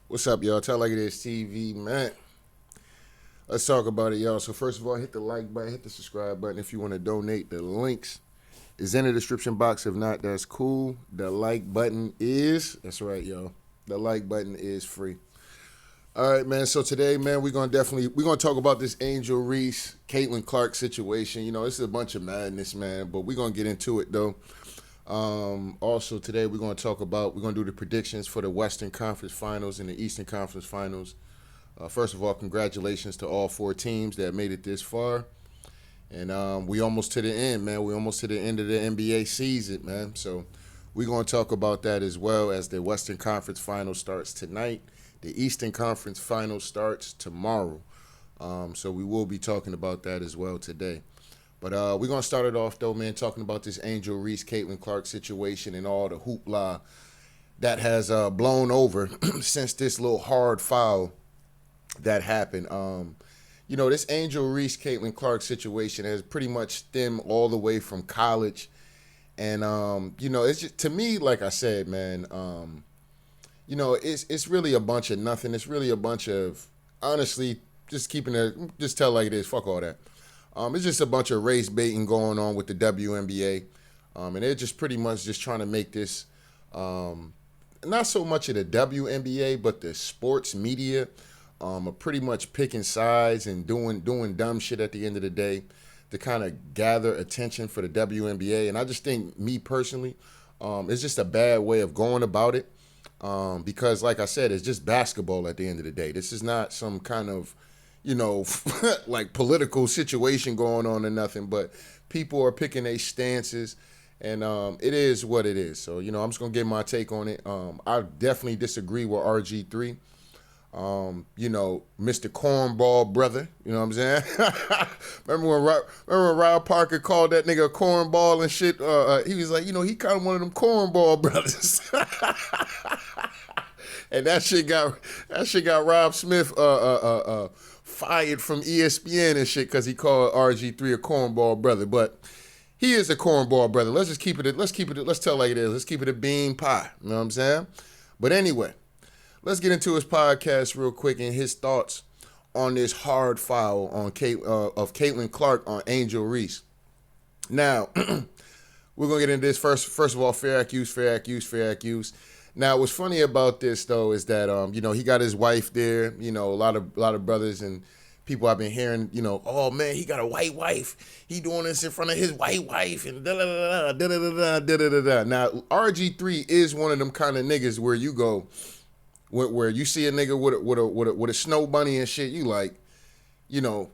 What's up, y'all? Tell like it is TV, man. Let's talk about it, y'all. So first of all, hit the like button, hit the subscribe button if you want to donate. The links is in the description box. If not, that's cool. The like button that's right, y'all. The like button is free. All right, man. So today, man, we're gonna talk about this Angel Reese, Caitlin Clark situation. You know, it's a bunch of madness, man. But we're gonna get into it though. Also today we're gonna do the predictions for the Western Conference Finals and the Eastern Conference Finals. First of all, congratulations to all four teams that made it this far. And we almost to the end, man. We almost to the end of the NBA season, man. So we're going to talk about that as well, as the Western Conference Final starts tonight. The Eastern Conference Final starts tomorrow. So we will be talking about that as well today. But we're going to start it off, though, man, talking about this Angel Reese, Caitlin Clark situation and all the hoopla that has blown over since this little hard foul that happened. You know, this Angel Reese, Caitlin Clark situation has pretty much stemmed all the way from college. And, you know, it's just, to me, like I said, man, you know, it's really a bunch of nothing. It's really a bunch of, honestly, just tell like it is, fuck all that. It's just a bunch of race baiting going on with the WNBA. And they're just pretty much just trying to make this, not so much of the WNBA, but the sports media, are pretty much picking sides and doing dumb shit at the end of the day to kind of gather attention for the WNBA. And I just think, me personally, it's just a bad way of going about it. Because, like I said, it's just basketball at the end of the day. This is not some kind of, you know, like political situation going on or nothing. But people are picking their stances, and it is what it is. So, you know, I'm just going to give my take on it. I definitely disagree with RG3. You know, Mr. Cornball brother, you know what I'm saying? remember when Rob Parker called that nigga a cornball and shit? He was like, you know, he kind of one of them cornball brothers. And that shit got Rob Smith fired from ESPN and shit because he called RG3 a cornball brother. But he is a cornball brother. Let's tell like it is. Let's keep it a bean pie. You know what I'm saying? But anyway, let's get into his podcast real quick and his thoughts on this hard foul on of Caitlin Clark on Angel Reese. Now, we're going to get into this first of all, fair accuse. Now, what's funny about this, though, is that, you know, he got his wife there. You know, a lot of brothers and people I've been hearing, you know, oh, man, he got a white wife. He doing this in front of his white wife and da-da-da-da-da-da-da-da-da. Now, RG3 is one of them kind of niggas where you go, where you see a nigga with a snow bunny and shit, you like, you know,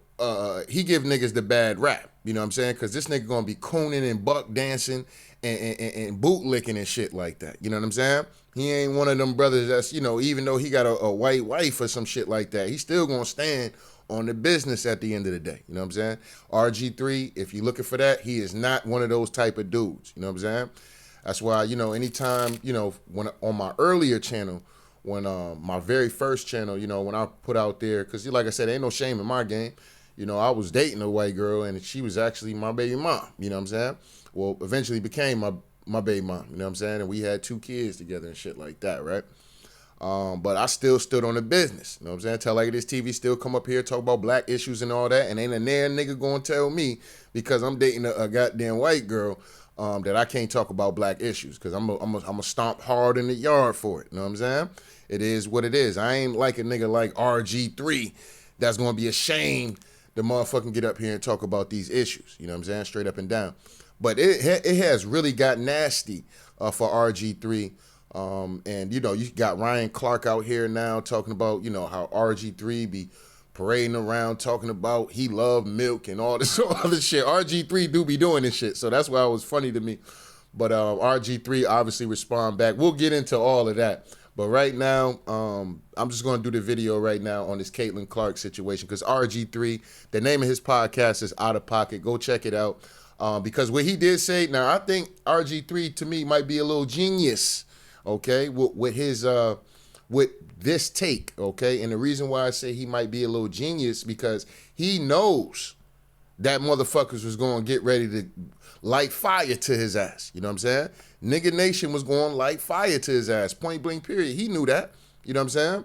he give niggas the bad rap, you know what I'm saying? Because this nigga gonna be cooning and buck dancing and boot licking and shit like that, you know what I'm saying? He ain't one of them brothers that's, you know, even though he got a white wife or some shit like that, he still gonna stand on the business at the end of the day, you know what I'm saying? RG3, if you're looking for that, he is not one of those type of dudes, you know what I'm saying? That's why, you know, anytime, you know, when on my earlier channel, when my very first channel, you know, when I put out there, because like I said, ain't no shame in my game. You know, I was dating a white girl, and she was actually my baby mom, you know what I'm saying? Well, eventually became my baby mom, you know what I'm saying? And we had 2 kids together and shit like that, right? But I still stood on the business, you know what I'm saying? Tell like this TV still come up here, talk about black issues and all that, and ain't a near nigga gonna tell me, because I'm dating a goddamn white girl, that I can't talk about black issues, because I'm a stomp hard in the yard for it, you know what I'm saying? It is what it is. I ain't like a nigga like RG3 that's going to be ashamed to motherfucking get up here and talk about these issues. You know what I'm saying? Straight up and down. But it has really got nasty for RG3. And, you know, you got Ryan Clark out here now talking about, you know, how RG3 be parading around talking about he love milk and all this other shit. RG3 do be doing this shit. So that's why it was funny to me. But RG3 obviously respond back. We'll get into all of that. But right now, I'm just going to do the video right now on this Caitlin Clark situation, because RG3, the name of his podcast is Out of Pocket. Go check it out. Because what he did say, now I think RG3 to me might be a little genius, okay, with his with this take, okay? And the reason why I say he might be a little genius, because he knows that motherfuckers was going to get ready to light fire to his ass. You know what I'm saying? Nigga Nation was going to light fire to his ass. Point blank period. He knew that. You know what I'm saying?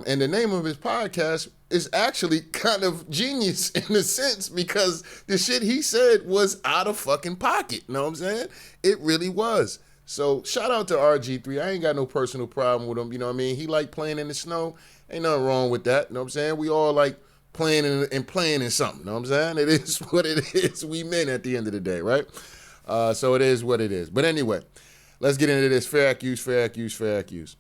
And the name of his podcast is actually kind of genius in a sense because the shit he said was out of fucking pocket. You know what I'm saying? It really was. So shout out to RG3. I ain't got no personal problem with him. You know what I mean? He like playing in the snow. Ain't nothing wrong with that. You know what I'm saying? We all like playing and playing in something. You know what I'm saying? It is what it is. We men at the end of the day, right? So it is what it is. But anyway, let's get into this. Fair accuse, fair accuse, fair accuse.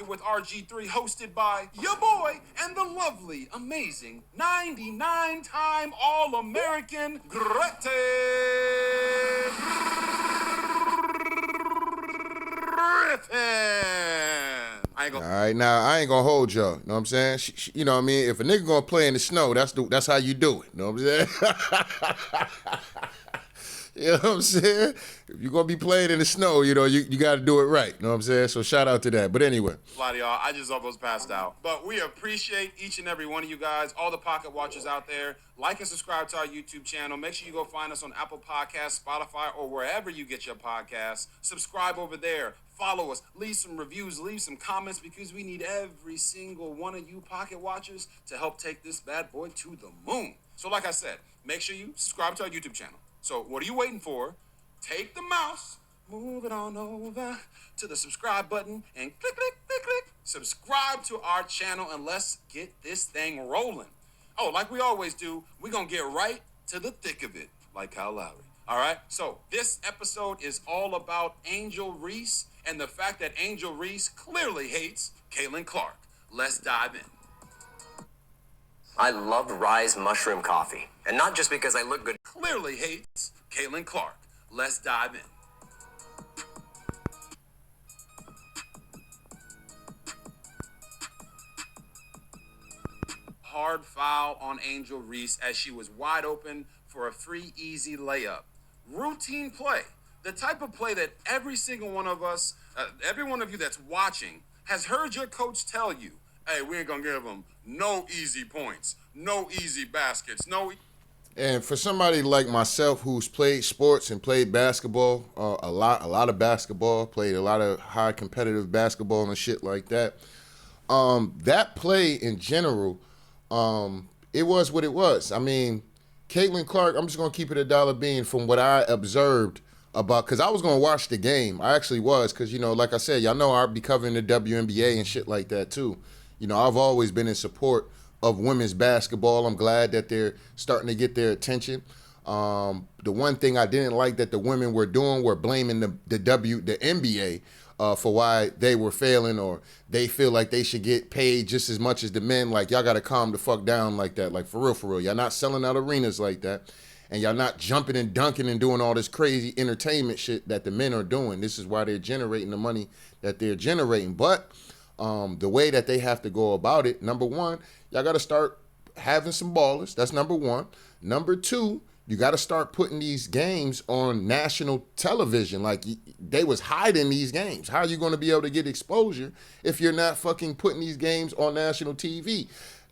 With RG3, hosted by your boy and the lovely, amazing, 99-time All-American Griffin. All right, now I ain't gonna hold y'all. You know what I'm saying? You know what I mean? If a nigga gonna play in the snow, that's how you do it. You know what I'm saying? You know what I'm saying? If you're going to be playing in the snow, you know, you got to do it right. You know what I'm saying? So shout out to that. But anyway. A lot of y'all, I just almost passed out. But we appreciate each and every one of you guys, all the pocket watchers out there. Like and subscribe to our YouTube channel. Make sure you go find us on Apple Podcasts, Spotify, or wherever you get your podcasts. Subscribe over there. Follow us. Leave some reviews. Leave some comments because we need every single one of you pocket watchers to help take this bad boy to the moon. So like I said, make sure you subscribe to our YouTube channel. So what are you waiting for? Take the mouse, move it on over to the subscribe button, and click, click, click, click. Subscribe to our channel, and let's get this thing rolling. Oh, like we always do, we're going to get right to the thick of it, like Kyle Lowry. All right? So this episode is all about Angel Reese and the fact that Angel Reese clearly hates Caitlin Clark. Let's dive in. I love Rise Mushroom Coffee. And not just because I look good. Clearly hates Caitlin Clark. Let's dive in. Hard foul on Angel Reese as she was wide open for a free, easy layup. Routine play. The type of play that every single one of us, every one of you that's watching, has heard your coach tell you, hey, we ain't going to give them no easy points, no easy baskets, no... And for somebody like myself who's played sports and played basketball, a lot of basketball, played a lot of high competitive basketball and shit like that, that play in general, it was what it was. I mean, Caitlin Clark, I'm just going to keep it a dollar bean from what I observed about, because I was going to watch the game. I actually was, because, you know, like I said, y'all know I'll be covering the WNBA and shit like that too. You know, I've always been in support of women's basketball. I'm glad that they're starting to get their attention. The one thing I didn't like that the women were doing were blaming the NBA for why they were failing, or they feel like they should get paid just as much as the men. Like, y'all got to calm the fuck down like that. Like, for real. Y'all not selling out arenas like that. And y'all not jumping and dunking and doing all this crazy entertainment shit that the men are doing. This is why they're generating the money that they're generating. But the way that they have to go about it, number one, y'all got to start having some ballers. That's number one. Number two, you got to start putting these games on national television. Like, they was hiding these games. How are you going to be able to get exposure if you're not fucking putting these games on national TV?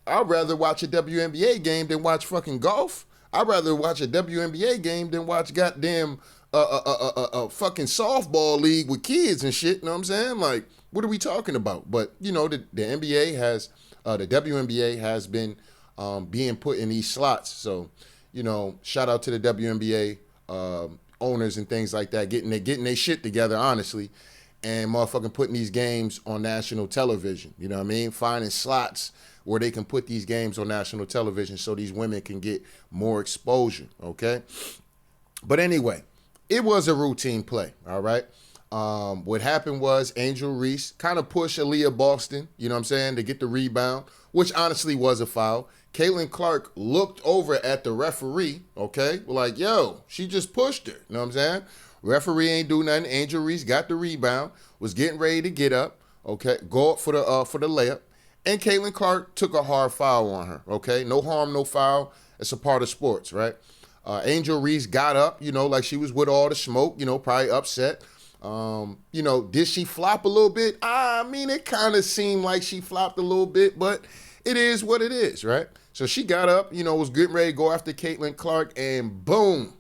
I'd rather watch a WNBA game than watch fucking golf. I'd rather watch a WNBA game than watch goddamn a fucking softball league with kids and shit. You know what I'm saying? Like, what are we talking about? But, you know, the NBA has, the WNBA has been being put in these slots. So, you know, shout out to the WNBA owners and things like that, getting their shit together, honestly, and motherfucking putting these games on national television. You know what I mean? Finding slots where they can put these games on national television so these women can get more exposure, okay? But anyway, it was a routine play, all right? What happened was Angel Reese kind of pushed Aaliyah Boston, you know what I'm saying, to get the rebound, which honestly was a foul. Caitlin Clark looked over at the referee, okay? Like, yo, she just pushed her, you know what I'm saying? Referee ain't do nothing. Angel Reese got the rebound, was getting ready to get up, okay, go up for the layup, and Caitlin Clark took a hard foul on her, okay? No harm, no foul. It's a part of sports, right? Angel Reese got up, you know, like she was with all the smoke, you know, probably upset. You know, did she flop a little bit? I mean, it kind of seemed like she flopped a little bit, but it is what it is, right? So she got up, was getting ready to go after Caitlin Clark, and boom.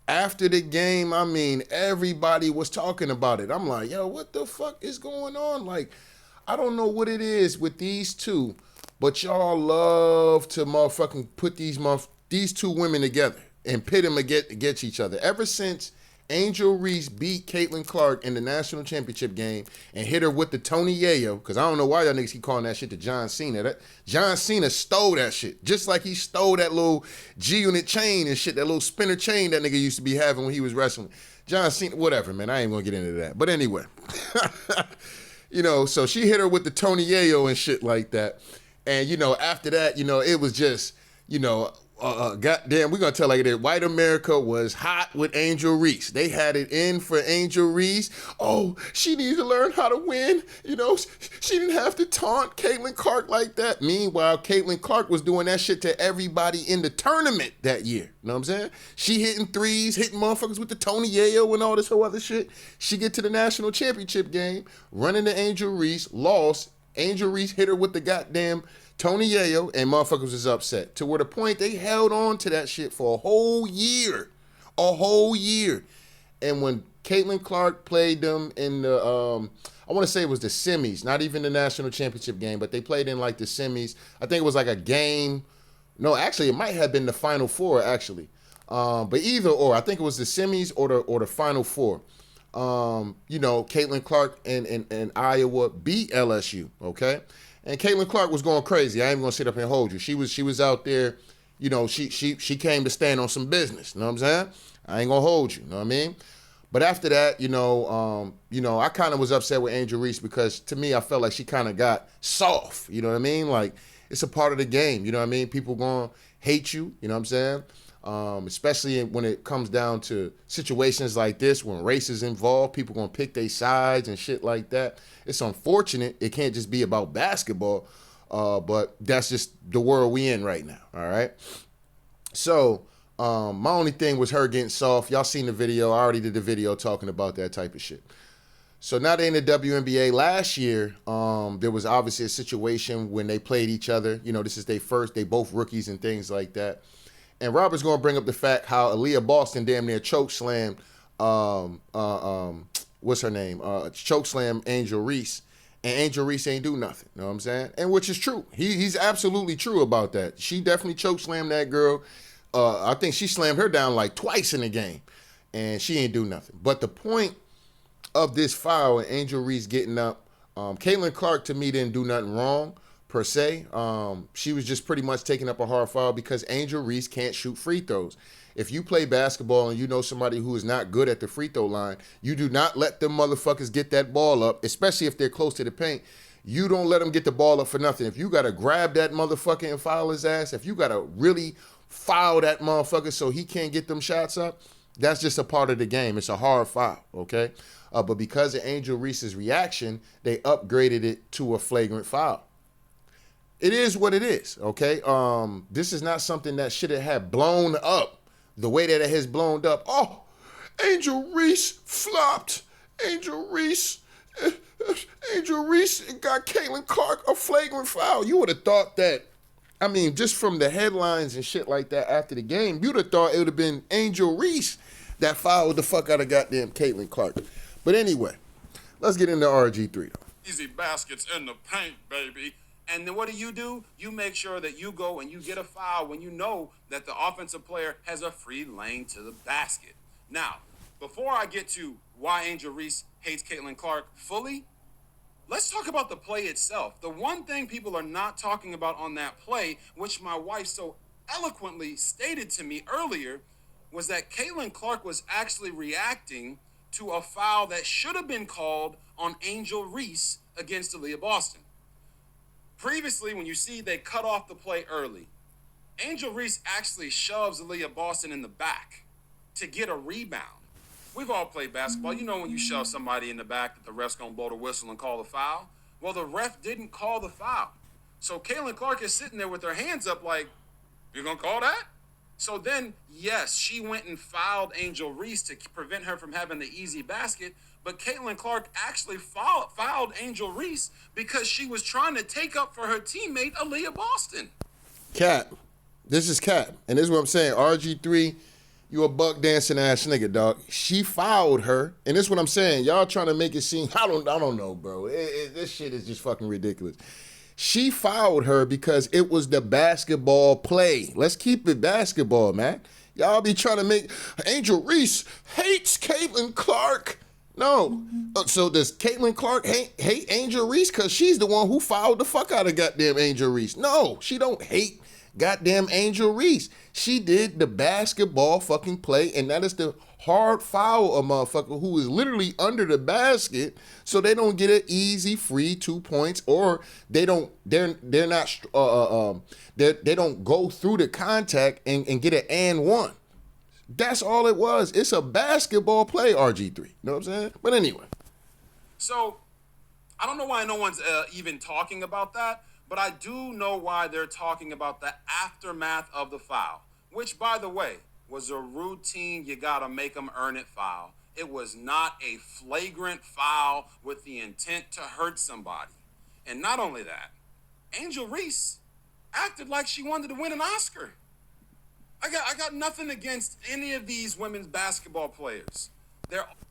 After the game, I mean, everybody was talking about it. I'm like, yo, what the fuck is going on? Like, I don't know what it is with these two, but y'all love to motherfucking put these two women together and pit them against each other. Ever since Angel Reese beat Caitlin Clark in the national championship game and hit her with the Tony Yayo, because I don't know why y'all niggas keep calling that shit to John Cena. John Cena stole that shit, just like he stole that little G-Unit chain and shit, that little spinner chain that nigga used to be having when he was wrestling. John Cena, whatever, man. I ain't gonna get into that. But anyway, so she hit her with the Tony Yayo and shit like that. And, after that, it was just, goddamn, we're going to tell like that. White America was hot with Angel Reese. They had it in for Angel Reese. Oh, she needs to learn how to win. She didn't have to taunt Caitlin Clark like that. Meanwhile, Caitlin Clark was doing that shit to everybody in the tournament that year. You know what I'm saying? She hitting threes, hitting motherfuckers with the Tony Yayo and all this whole other shit. She get to the national championship game, running to Angel Reese, lost. Angel Reese hit her with the goddamn Tony Yayo, and motherfuckers was upset. To where the point they held on to that shit for a whole year. A whole year. And when Caitlin Clark played them in the, I want to say it was the semis, not even the national championship game, but they played in like the semis. I think it was like a game. No, actually, it might have been the Final Four, actually. But either or, I think it was the semis or the Final Four. Caitlin Clark and Iowa beat LSU, okay? And Caitlin Clark was going crazy. I ain't gonna sit up and hold you. She was out there, she came to stand on some business. You know what I'm saying? I ain't gonna hold you. You know what I mean? But after that, I kind of was upset with Angel Reese because to me, I felt like she kind of got soft. You know what I mean? Like it's a part of the game. You know what I mean? People gonna hate you. You know what I'm saying? Especially when it comes down to situations like this, when race is involved, people gonna pick their sides and shit like that. It's unfortunate. It can't just be about basketball, but that's just the world we in right now, all right? So my only thing was her getting soft. Y'all seen the video. I already did the video talking about that type of shit. So now they're in the WNBA. Last year, there was obviously a situation when they played each other. This is their first. They both rookies and things like that. And Robert's going to bring up the fact how Aaliyah Boston damn near chokeslammed, what's her name? Chokeslammed Angel Reese. And Angel Reese ain't do nothing. You know what I'm saying? And which is true. He's absolutely true about that. She definitely chokeslammed that girl. I think she slammed her down like twice in the game. And she ain't do nothing. But the point of this foul and Angel Reese getting up, Caitlin Clark to me didn't do nothing wrong. Per se, she was just pretty much taking up a hard foul because Angel Reese can't shoot free throws. If you play basketball and you know somebody who is not good at the free throw line, you do not let them motherfuckers get that ball up, especially if they're close to the paint. You don't let them get the ball up for nothing. If you got to grab that motherfucker and foul his ass, if you got to really foul that motherfucker so he can't get them shots up, that's just a part of the game. It's a hard foul, okay? But because of Angel Reese's reaction, they upgraded it to a flagrant foul. It is what it is, okay? This is not something that should have blown up the way that it has blown up. Oh, Angel Reese flopped. Angel Reese got Caitlin Clark a flagrant foul. You would have thought that, just from the headlines and shit like that after the game, you'd have thought it would have been Angel Reese that fouled the fuck out of goddamn Caitlin Clark. But anyway, let's get into RG3 though. Easy baskets in the paint, baby. And then what do? You make sure that you go and you get a foul when you know that the offensive player has a free lane to the basket. Now, before I get to why Angel Reese hates Caitlin Clark fully, let's talk about the play itself. The one thing people are not talking about on that play, which my wife so eloquently stated to me earlier, was that Caitlin Clark was actually reacting to a foul that should have been called on Angel Reese against Aaliyah Boston. Previously, when you see they cut off the play early, Angel Reese actually shoves Aaliyah Boston in the back to get a rebound. We've all played basketball. You know when you shove somebody in the back that the ref's going to blow the whistle and call the foul? Well, the ref didn't call the foul. So Caitlin Clark is sitting there with her hands up like, you're going to call that? So then, yes, she went and fouled Angel Reese to prevent her from having the easy basket, but Caitlin Clark actually fouled Angel Reese because she was trying to take up for her teammate, Aaliyah Boston. Cap. This is Cap. And this is what I'm saying. RG3, you a buck dancing ass nigga, dog. She fouled her. And this is what I'm saying. Y'all trying to make it seem, I don't know, bro. This shit is just fucking ridiculous. She fouled her because it was the basketball play. Let's keep it basketball, man. Y'all be trying to make Angel Reese hates Caitlin Clark. No. So does Caitlin Clark hate Angel Reese because she's the one who fouled the fuck out of goddamn Angel Reese? No, she don't hate goddamn Angel Reese. She did the basketball fucking play, and that is the hard foul a motherfucker who is literally under the basket, so they don't get an easy free 2 points, or they don't they don't go through the contact and get an and one. That's all it was. It's a basketball play, RG3. You know what I'm saying? But anyway. So, I don't know why no one's even talking about that, but I do know why they're talking about the aftermath of the foul, which, by the way, was a routine you gotta make them earn it foul. It was not a flagrant foul with the intent to hurt somebody. And not only that, Angel Reese acted like she wanted to win an Oscar. I got nothing against any of these women's basketball players.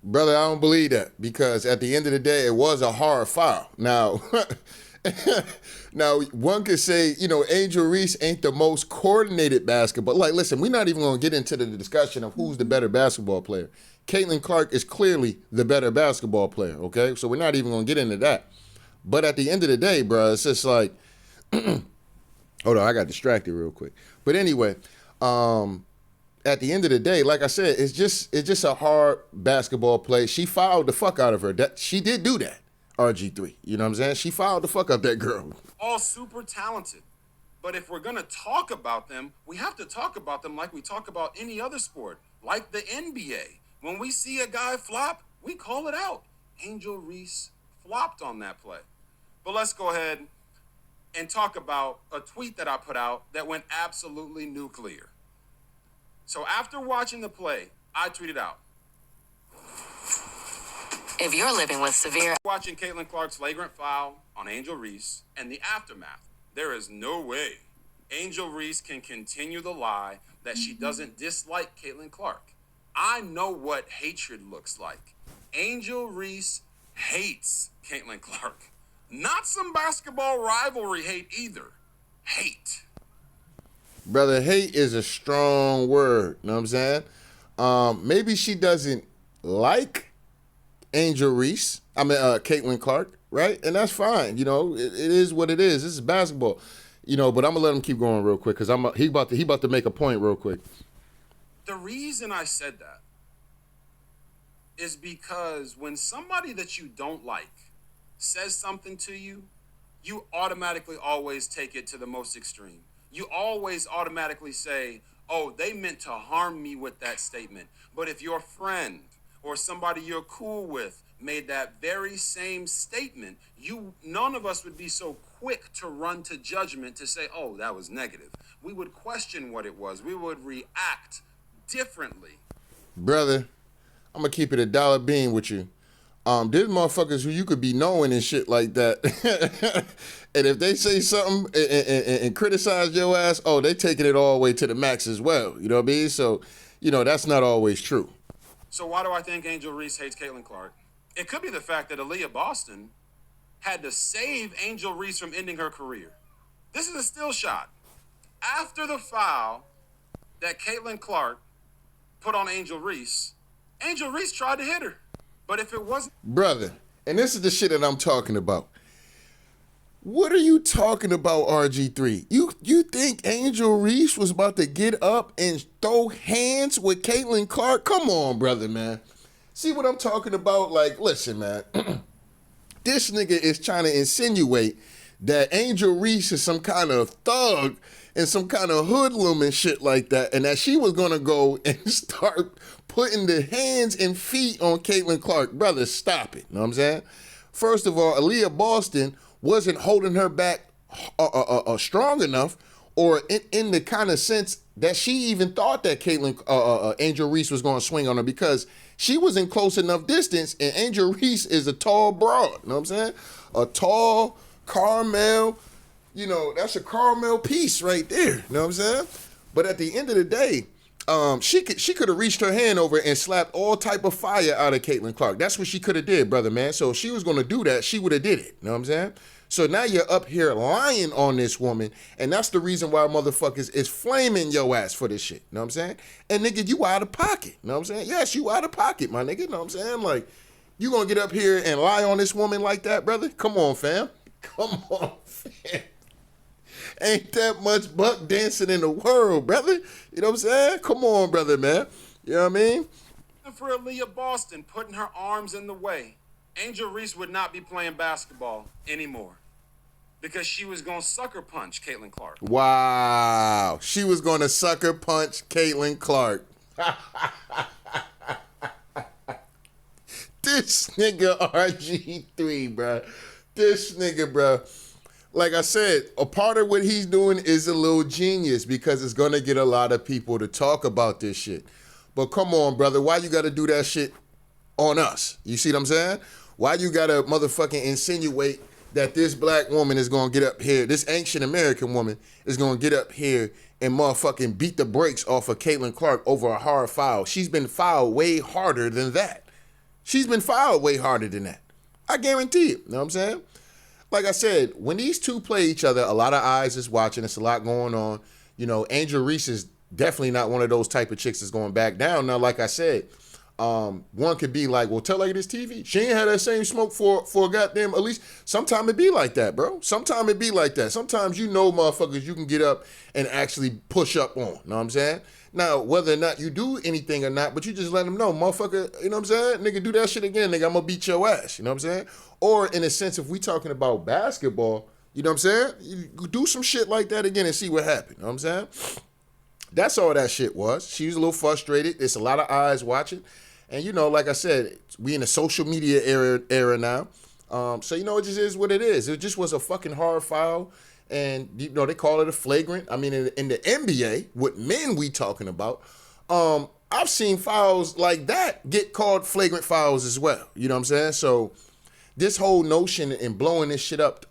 Brother, I don't believe that, because at the end of the day, it was a hard foul. Now, now one could say, you know, Angel Reese ain't the most coordinated basketball. Like, listen, we're not even going to get into the discussion of who's the better basketball player. Caitlin Clark is clearly the better basketball player, okay? So we're not even going to get into that. But at the end of the day, bro, it's just like, hold on, I got distracted real quick. But anyway, at the end of the day, like I said, it's just a hard basketball play. She fouled the fuck out of her. She did do that, RG3. You know what I'm saying? She fouled the fuck out that girl. All super talented. But if we're going to talk about them, we have to talk about them like we talk about any other sport, like the NBA. When we see a guy flop, we call it out. Angel Reese flopped on that play. But let's go ahead and talk about a tweet that I put out that went absolutely nuclear. So after watching the play, I tweeted out, if you're living with severe... Watching Caitlin Clark's flagrant foul on Angel Reese and the aftermath, there is no way Angel Reese can continue the lie that she doesn't dislike Caitlin Clark. I know what hatred looks like. Angel Reese hates Caitlin Clark. Not some basketball rivalry hate either. Hate. Brother, hate is a strong word. You know what I'm saying? Maybe she doesn't like Angel Reese. Caitlin Clark, right? And that's fine. You know, it is what it is. This is basketball. You know, but I'm gonna let him keep going real quick because he about to make a point real quick. The reason I said that is because when somebody that you don't like says something to you, you automatically always take it to the most extreme. You always automatically say, oh, they meant to harm me with that statement. But if your friend or somebody you're cool with made that very same statement, none of us would be so quick to run to judgment to say, oh, that was negative. We would question what it was. We would react differently. Brother, I'm going to keep it $1 bean with you. There's motherfuckers who you could be knowing and shit like that. And if they say something and criticize your ass, oh, they taking it all the way to the max as well. You know what I mean? So, you know, that's not always true. So why do I think Angel Reese hates Caitlin Clark? It could be the fact that Aaliyah Boston had to save Angel Reese from ending her career. This is a still shot. After the foul that Caitlin Clark put on Angel Reese tried to hit her. But if it wasn't... Brother, and this is the shit that I'm talking about. What are you talking about, RG3? You think Angel Reese was about to get up and throw hands with Caitlin Clark? Come on, brother, man. See what I'm talking about? Like, listen, man. This nigga is trying to insinuate that Angel Reese is some kind of thug and some kind of hoodlum and shit like that, and that she was going to go and start putting the hands and feet on Caitlin Clark. Brother, stop it. You know what I'm saying? First of all, Aaliyah Boston wasn't holding her back strong enough, or in the kind of sense that she even thought that Angel Reese was going to swing on her, because she was in close enough distance, and Angel Reese is a tall broad. You know what I'm saying? A tall, caramel, that's a caramel piece right there. You know what I'm saying? But at the end of the day, she could have reached her hand over and slapped all type of fire out of Caitlin Clark. That's what she could have did, brother, man. So if she was gonna do that, she would have did it. You know what I'm saying? So now you're up here lying on this woman, and that's the reason why motherfuckers is flaming your ass for this shit. You know what I'm saying? And nigga, you out of pocket. You know what I'm saying? Yes, you out of pocket, my nigga. You know what I'm saying? Like, you gonna get up here and lie on this woman like that, brother? Come on, fam. Come on, fam. Ain't that much buck dancing in the world, brother. You know what I'm saying? Come on, brother, man. You know what I mean? For Aaliyah Boston putting her arms in the way, Angel Reese would not be playing basketball anymore because she was going to sucker punch Caitlin Clark. Wow. She was going to sucker punch Caitlin Clark. This nigga RG3, bro. This nigga, bro. Like I said, a part of what he's doing is a little genius because it's going to get a lot of people to talk about this shit. But come on, brother. Why you got to do that shit on us? You see what I'm saying? Why you got to motherfucking insinuate that this black woman is going to get up here, this ancient American woman is going to get up here and motherfucking beat the brakes off of Caitlin Clark over a hard foul? She's been fouled way harder than that. She's been fouled way harder than that. I guarantee it. You know what I'm saying? Like I said, when these two play each other, a lot of eyes is watching. It's a lot going on. Angel Reese is definitely not one of those type of chicks that's going back down. Now, like I said, one could be like, well, tell her this TV. She ain't had that same smoke for goddamn, at least sometime it be like that, bro. Sometime it be like that. Sometimes motherfuckers, you can get up and actually push up on. Know what I'm saying? Now, whether or not you do anything or not, but you just let them know, motherfucker, you know what I'm saying? Nigga, do that shit again, nigga, I'm gonna beat your ass. You know what I'm saying? Or in a sense, if we talking about basketball, you know what I'm saying? You do some shit like that again and see what happened. You know what I'm saying? That's all that shit was. She was a little frustrated. There's a lot of eyes watching. And, like I said, we in a social media era now. So, it just is what it is. It just was a fucking hard foul. And, they call it a flagrant. I mean, in the NBA, what men we talking about, I've seen fouls like that get called flagrant fouls as well. You know what I'm saying? So this whole notion and blowing this shit up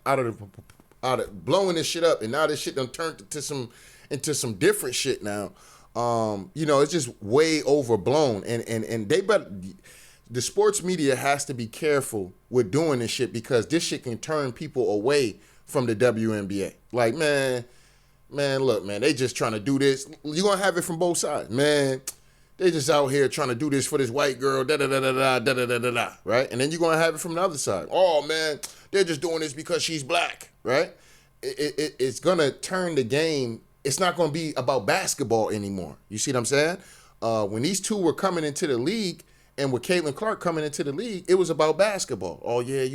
blowing this shit up, and now this shit done turned into some different shit now. It's just way overblown, and the sports media has to be careful with doing this shit because this shit can turn people away from the WNBA. Like, man, look, man, they just trying to do this. You're gonna have it from both sides, man. They just out here trying to do this for this white girl, da-da-da-da-da, right? And then you're gonna have it from the other side. Oh, man, they're just doing this because she's black, right? It's gonna turn the game. It's not gonna be about basketball anymore. You see what I'm saying? When these two were coming into the league, and with Caitlin Clark coming into the league, it was about basketball. Oh, yeah,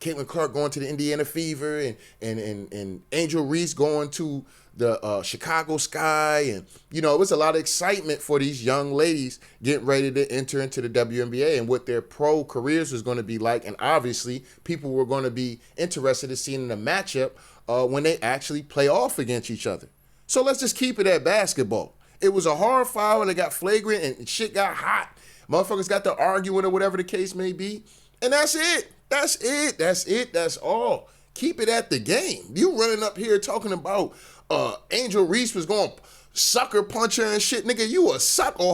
Caitlin Clark going to the Indiana Fever and Angel Reese going to the Chicago Sky. And, it was a lot of excitement for these young ladies getting ready to enter into the WNBA and what their pro careers was going to be like. And obviously, people were going to be interested in seeing the matchup when they actually play off against each other. So let's just keep it at basketball. It was a hard foul and it got flagrant and shit got hot. Motherfuckers got to arguing or whatever the case may be. And that's it. That's it. That's it. That's all. Keep it at the game. You running up here talking about Angel Reese was going to sucker punch her and shit. Nigga, you a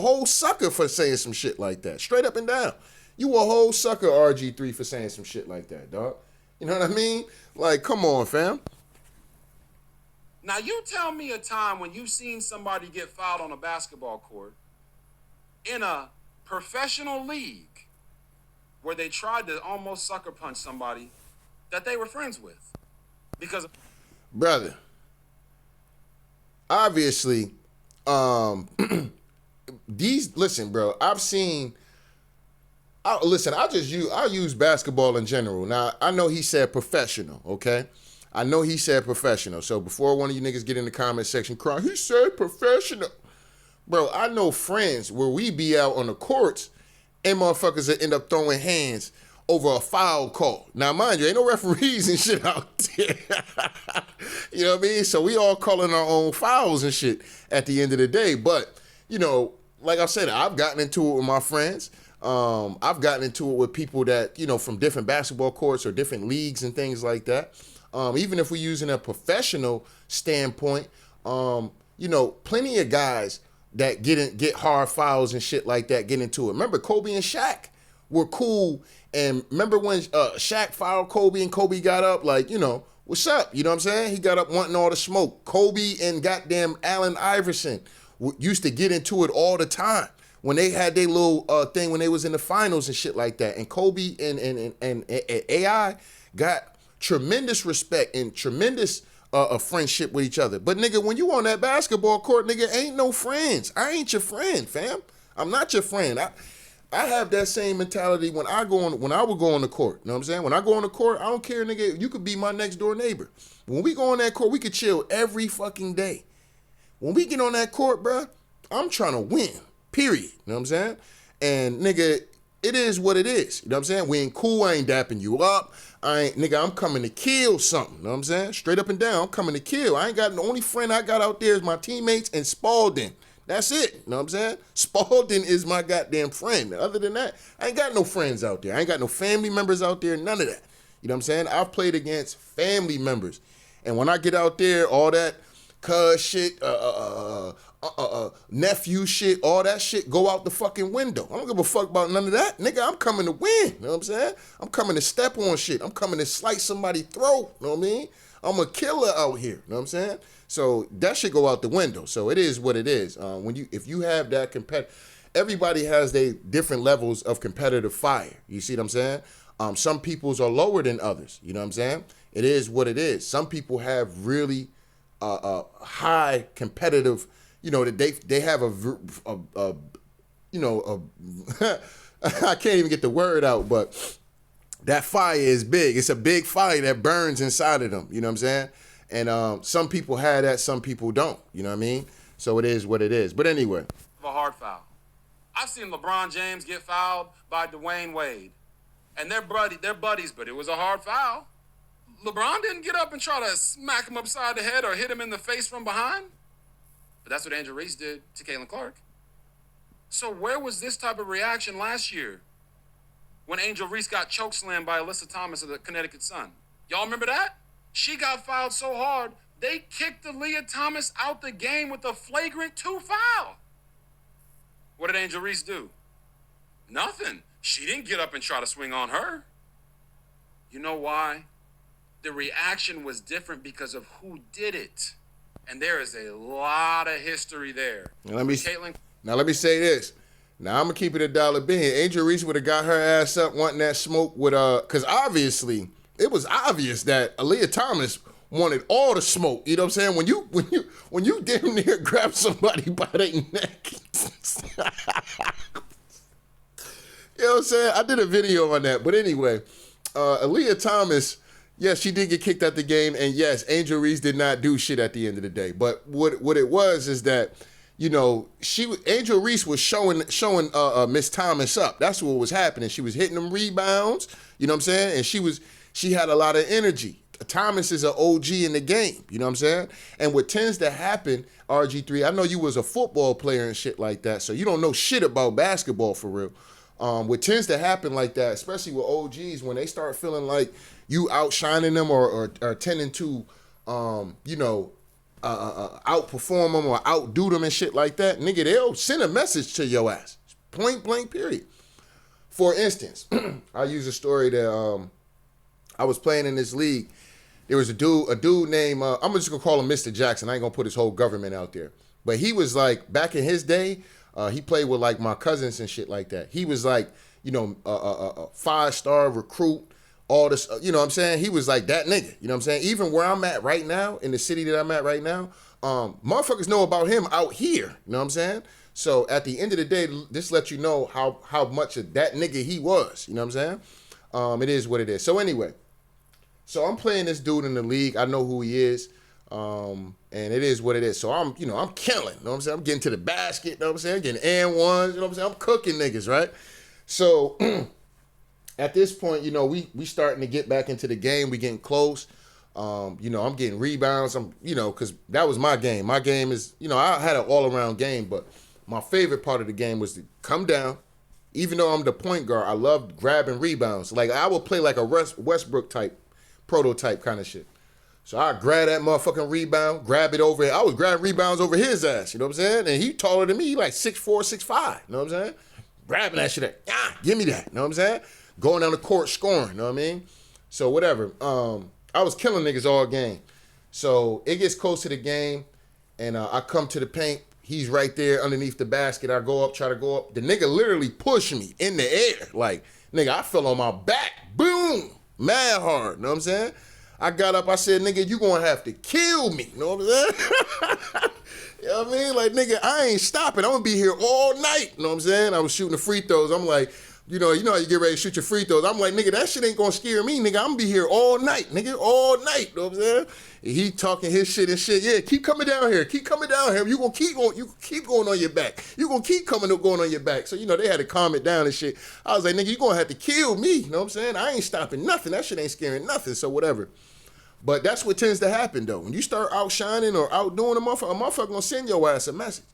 whole sucker for saying some shit like that. Straight up and down. You a whole sucker, RG3, for saying some shit like that, dog. You know what I mean? Like, come on, fam. Now, you tell me a time when you've seen somebody get fouled on a basketball court in a professional league where they tried to almost sucker punch somebody that they were friends with because brother, obviously, listen, bro, I use basketball in general. Now, I know he said professional, okay? I know he said professional. So before one of you niggas get in the comment section crying, he said professional. Bro, I know friends where we be out on the courts and motherfuckers that end up throwing hands over a foul call. Now, mind you, ain't no referees and shit out there. You know what I mean? So we all calling our own fouls and shit at the end of the day. But, like I said, I've gotten into it with my friends. I've gotten into it with people that, from different basketball courts or different leagues and things like that. even if we're using a professional standpoint, plenty of guys that get hard fouls and shit like that get into it. Remember, Kobe and Shaq were cool. And remember when Shaq fouled Kobe and Kobe got up like, what's up? You know what I'm saying? He got up wanting all the smoke. Kobe and goddamn Allen Iverson used to get into it all the time when they had their little thing when they was in the finals and shit like that. And Kobe and AI got tremendous respect and tremendous a friendship with each other. But nigga, when you on that basketball court, nigga, ain't no friends. I ain't your friend, fam. I'm not your friend. I have that same mentality when I would go on the court. You know what I'm saying? When I go on the court, I don't care, nigga. You could be my next door neighbor. When we go on that court, we could chill every fucking day. When we get on that court, bruh, I'm trying to win. Period. You know what I'm saying? And nigga, it is what it is. You know what I'm saying? We ain't cool. I ain't dapping you up. I'm coming to kill something. You know what I'm saying? Straight up and down, I'm coming to kill. The only friend I got out there is my teammates and Spalding. That's it. You know what I'm saying? Spalding is my goddamn friend. Other than that, I ain't got no friends out there. I ain't got no family members out there. None of that. You know what I'm saying? I've played against family members. And when I get out there, all that cuz shit, nephew shit, all that shit go out the fucking window. I don't give a fuck about none of that. Nigga, I'm coming to win. You know what I'm saying? I'm coming to step on shit. I'm coming to slice somebody's throat. You know what I mean? I'm a killer out here. You know what I'm saying? So that should go out the window. So it is what it is. If you have that everybody has their different levels of competitive fire. You see what I'm saying? Some people's are lower than others. You know what I'm saying? It is what it is. Some people have really high competitive. That they have I can't even get the word out, but that fire is big. It's a big fire that burns inside of them. You know what I'm saying? And some people have that, some people don't. You know what I mean? So it is what it is. But anyway. A hard foul. I've seen LeBron James get fouled by Dwayne Wade. And they're buddies, but it was a hard foul. LeBron didn't get up and try to smack him upside the head or hit him in the face from behind. But that's what Angel Reese did to Caitlin Clark. So where was this type of reaction last year when Angel Reese got chokeslammed by Alyssa Thomas of the Connecticut Sun? Y'all remember that? She got fouled so hard, they kicked Aaliyah Thomas out the game with a flagrant 2 foul. What did Angel Reese do? Nothing. She didn't get up and try to swing on her. You know why? The reaction was different because of who did it. And there is a lot of history there. Now let me say this. Now I'm gonna keep it $1 bill. Angel Reese would have got her ass up wanting that smoke with because obviously it was obvious that Aaliyah Thomas wanted all the smoke. You know what I'm saying? When you damn near grab somebody by their neck. You know what I'm saying? I did a video on that. But anyway, Aaliyah Thomas, yes, she did get kicked out the game, and yes, Angel Reese did not do shit at the end of the day. But what it was is that, Angel Reese was showing Miss Thomas up. That's what was happening. She was hitting them rebounds, you know what I'm saying? And she had a lot of energy. Thomas is an OG in the game, you know what I'm saying? And what tends to happen, RG3, I know you was a football player and shit like that, so you don't know shit about basketball for real. What tends to happen like that, especially with OGs, when they start feeling like you outshining them or tending to, outperform them or outdo them and shit like that, nigga, they'll send a message to your ass. Point blank, period. For instance, I use a story that I was playing in this league. There was a dude named, I'm just going to call him Mr. Jackson. I ain't going to put his whole government out there. But he was like, back in his day, he played with like my cousins and shit like that. He was like, a 5-star recruit, all this, you know what I'm saying? He was like that nigga, you know what I'm saying? Even where I'm at right now, in the city that I'm at right now, motherfuckers know about him out here, you know what I'm saying? So at the end of the day, this lets you know how much of that nigga he was, you know what I'm saying? It is what it is. So anyway, so I'm playing this dude in the league. I know who he is. And it is what it is. So I'm killing, you know what I'm saying? I'm getting to the basket, you know what I'm saying? I'm getting and ones, you know what I'm saying? I'm cooking niggas, right? So at this point, we starting to get back into the game. We getting close. I'm getting rebounds. Because that was my game. My game is, I had an all-around game, but my favorite part of the game was to come down. Even though I'm the point guard, I love grabbing rebounds. Like, I would play like a Westbrook type, prototype kind of shit. So I grab that motherfucking rebound, grab it over here. I was grabbing rebounds over his ass, you know what I'm saying? And he taller than me, he like 6'4", 6'5", you know what I'm saying? Grabbing that shit, give me that, you know what I'm saying? Going down the court scoring, you know what I mean? So whatever. I was killing niggas all game. So it gets close to the game, and I come to the paint. He's right there underneath the basket. I go up, try to go up. The nigga literally pushed me in the air. Like, nigga, I fell on my back. Boom! Mad hard, you know what I'm saying? I got up, I said, nigga, you gonna have to kill me, you know what I'm saying? You know what I mean? Like, nigga, I ain't stopping. I'm gonna be here all night, you know what I'm saying? I was shooting the free throws. I'm like, you know how you get ready to shoot your free throws. I'm like, nigga, that shit ain't gonna scare me, nigga. I'm gonna be here all night, nigga, all night, you know what I'm saying? And he talking his shit and shit. Yeah, keep coming down here. Keep coming down here. You gonna keep going. You keep going on your back. You gonna keep going on your back. So, they had to calm it down and shit. I was like, nigga, you gonna have to kill me. You know what I'm saying? I ain't stopping nothing. That shit ain't scaring nothing. So whatever. But that's what tends to happen, though. When you start outshining or outdoing a motherfucker gonna send your ass a message.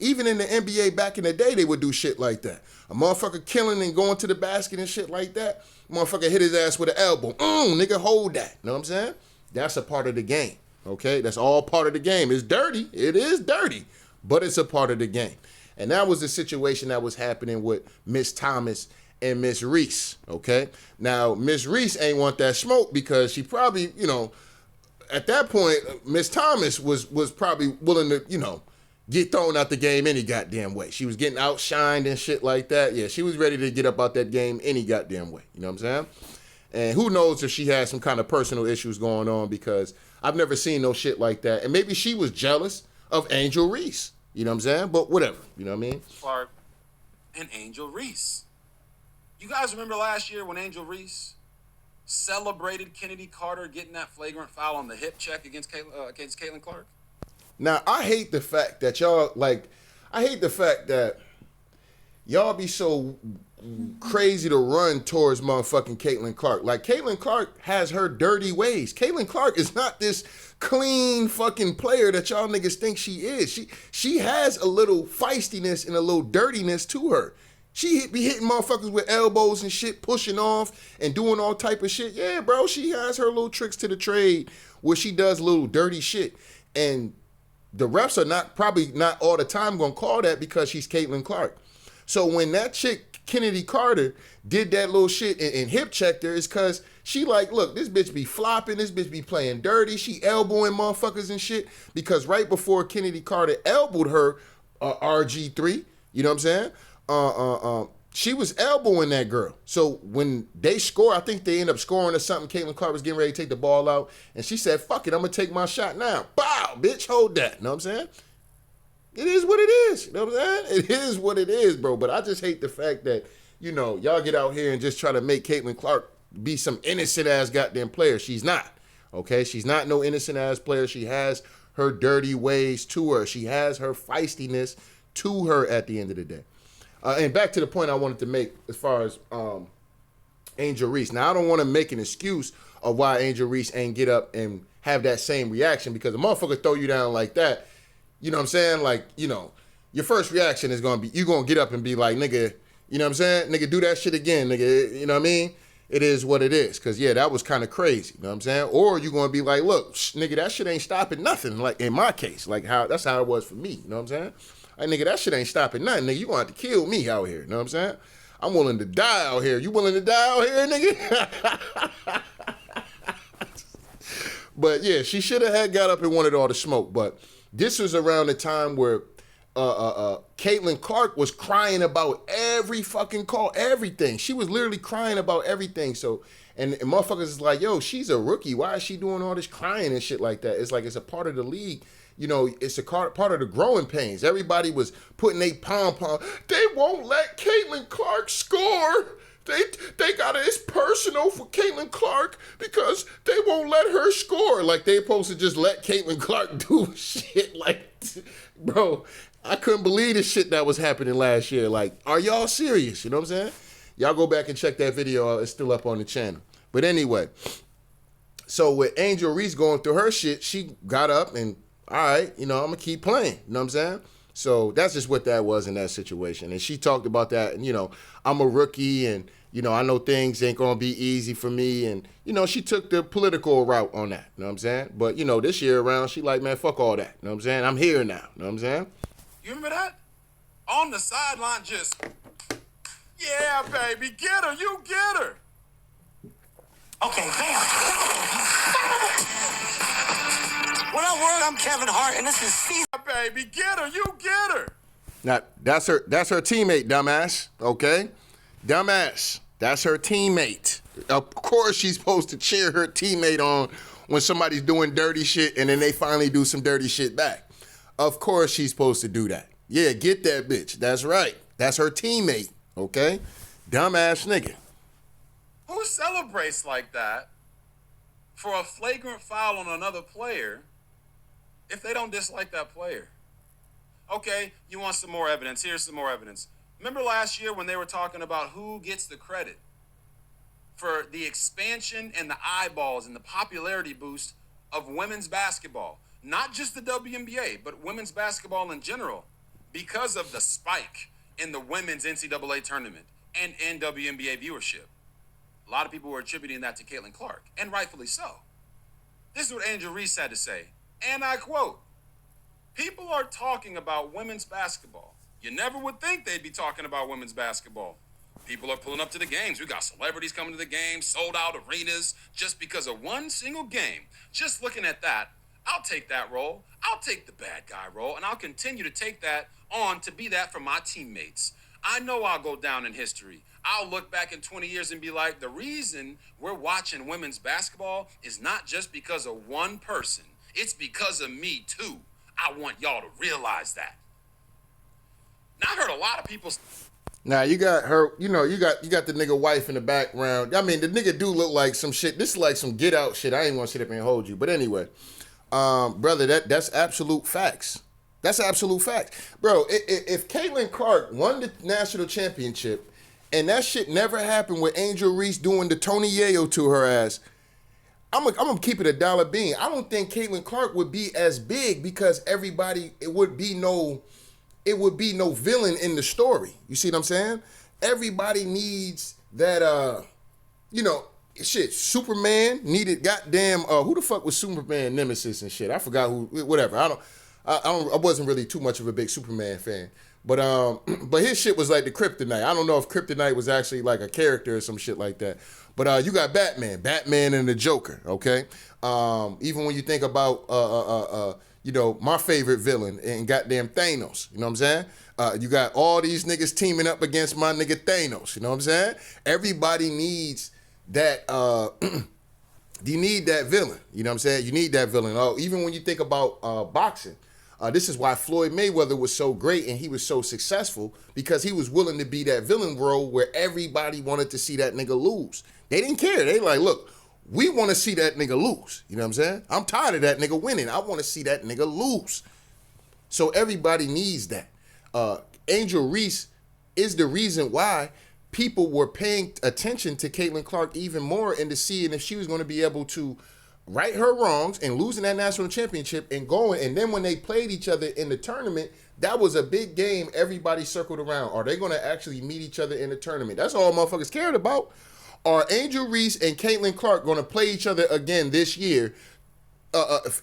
Even in the NBA back in the day, they would do shit like that. A motherfucker killing and going to the basket and shit like that. Motherfucker hit his ass with an elbow. Nigga, hold that. You know what I'm saying? That's a part of the game, okay? That's all part of the game. It's dirty. It is dirty, but it's a part of the game. And that was the situation that was happening with Miss Thomas and Miss Reese, okay? Now, Miss Reese ain't want that smoke because she probably, at that point, Miss Thomas was probably willing to, get thrown out the game any goddamn way. She was getting outshined and shit like that. Yeah, she was ready to get up out that game any goddamn way. You know what I'm saying? And who knows if she had some kind of personal issues going on, because I've never seen no shit like that. And maybe she was jealous of Angel Reese. You know what I'm saying? But whatever. You know what I mean? Clark and Angel Reese. You guys remember last year when Angel Reese celebrated Kennedy Carter getting that flagrant foul on the hip check against Caitlin Clark? Now, I hate the fact that y'all be so crazy to run towards motherfucking Caitlin Clark. Like, Caitlin Clark has her dirty ways. Caitlin Clark is not this clean fucking player that y'all niggas think she is. She has a little feistiness and a little dirtiness to her. She be hitting motherfuckers with elbows and shit, pushing off and doing all type of shit. Yeah, bro, she has her little tricks to the trade where she does little dirty shit. And the refs are probably not all the time gonna call that because she's Caitlin Clark. So when that chick, Kennedy Carter, did that little shit and hip checked her, it's because she like, look, this bitch be flopping, this bitch be playing dirty, she elbowing motherfuckers and shit. Because right before Kennedy Carter elbowed her, RG3, you know what I'm saying? She was elbowing that girl. So when they score, I think they end up scoring or something. Caitlin Clark was getting ready to take the ball out. And she said, fuck it, I'm going to take my shot now. Bow, bitch, hold that. You know what I'm saying? It is what it is. You know what I'm saying? It is what it is, bro. But I just hate the fact that, y'all get out here and just try to make Caitlin Clark be some innocent-ass goddamn player. She's not, okay? She's not no innocent-ass player. She has her dirty ways to her. She has her feistiness to her at the end of the day. And back to the point I wanted to make as far as Angel Reese. Now, I don't want to make an excuse of why Angel Reese ain't get up and have that same reaction, because a motherfucker throw you down like that, you know what I'm saying? Like, your first reaction is going to be, you going to get up and be like, nigga, you know what I'm saying? Nigga, do that shit again, nigga, you know what I mean? It is what it is, because, yeah, that was kind of crazy, you know what I'm saying? Or you going to be like, look, nigga, that shit ain't stopping nothing, like in my case, like that's how it was for me, you know what I'm saying? Like, nigga, that shit ain't stopping nothing, nigga. You gonna have to kill me out here, you know what I'm saying? I'm willing to die out here. You willing to die out here, nigga? But, yeah, she should have had got up and wanted all the smoke. But this was around the time where Caitlin Clark was crying about every fucking call, everything. She was literally crying about everything. So, and motherfuckers is like, yo, she's a rookie. Why is she doing all this crying and shit like that? It's like it's a part of the league. It's a part of the growing pains. Everybody was putting their pom-pom. They won't let Caitlin Clark score. They got it. It's personal for Caitlin Clark because they won't let her score. Like, they supposed to just let Caitlin Clark do shit. Like, bro, I couldn't believe the shit that was happening last year. Like, are y'all serious? You know what I'm saying? Y'all go back and check that video out. It's still up on the channel. But anyway, so with Angel Reese going through her shit, she got up and, all right, I'm going to keep playing. You know what I'm saying? So that's just what that was in that situation. And she talked about that. And, I'm a rookie and, I know things ain't going to be easy for me. And, she took the political route on that. You know what I'm saying? But, this year around, she like, man, fuck all that. You know what I'm saying? I'm here now. You know what I'm saying? You remember that? On the sideline, just, yeah, baby, get her, you get her. Okay, bam. What up, world? I'm Kevin Hart, and this is season. Baby, get her, you get her. Now, that's her teammate, dumbass, okay? Dumbass, that's her teammate. Of course she's supposed to cheer her teammate on when somebody's doing dirty shit and then they finally do some dirty shit back. Of course she's supposed to do that. Yeah, get that bitch. That's right. That's her teammate, okay? Dumbass nigga. Who celebrates like that for a flagrant foul on another player if they don't dislike that player? Okay, you want some more evidence? Here's some more evidence. Remember last year when they were talking about who gets the credit for the expansion and the eyeballs and the popularity boost of women's basketball? Not just the WNBA, but women's basketball in general, because of the spike in the women's NCAA tournament and in WNBA viewership. A lot of people were attributing that to Caitlin Clark, and rightfully so. This is what Angel Reese had to say, and I quote, "People are talking about women's basketball. You never would think they'd be talking about women's basketball. People are pulling up to the games. We got celebrities coming to the games, sold out arenas, just because of one single game. Just looking at that, I'll take that role. I'll take the bad guy role, and I'll continue to take that on to be that for my teammates. I know I'll go down in history. I'll look back in 20 years and be like, the reason we're watching women's basketball is not just because of one person. It's because of me, too. I want y'all to realize that." Now, I heard a lot of people... Now, you got her, you got the nigga wife in the background. I mean, the nigga do look like some shit. This is like some Get Out shit. I ain't want to sit up and hold you. But anyway, brother, that's absolute facts. That's absolute facts. Bro, if Caitlin Clark won the national championship and that shit never happened with Angel Reese doing the Tony Yayo to her ass, I'm gonna keep it a dollar bean. I don't think Caitlin Clark would be as big because it would be no villain in the story. You see what I'm saying? Everybody needs that, shit. Superman needed goddamn, who the fuck was Superman nemesis and shit? I forgot who, whatever. I wasn't really too much of a big Superman fan. But his shit was like the Kryptonite. I don't know if Kryptonite was actually like a character or some shit like that. But you got Batman and the Joker, okay? Even when you think about, my favorite villain and goddamn Thanos, you know what I'm saying? You got all these niggas teaming up against my nigga Thanos, you know what I'm saying? Everybody needs that, you need that villain, you know what I'm saying? You need that villain. Even when you think about boxing, this is why Floyd Mayweather was so great and he was so successful, because he was willing to be that villain role where everybody wanted to see that nigga lose. They didn't care. They like, look, we want to see that nigga lose. You know what I'm saying? I'm tired of that nigga winning. I want to see that nigga lose. So everybody needs that. Angel Reese is the reason why people were paying attention to Caitlin Clark even more and to seeing if she was going to be able to right her wrongs and losing that national championship and going. And then when they played each other in the tournament, that was a big game. Everybody circled around. Are they going to actually meet each other in the tournament? That's all motherfuckers cared about. Are Angel Reese and Caitlin Clark going to play each other again this year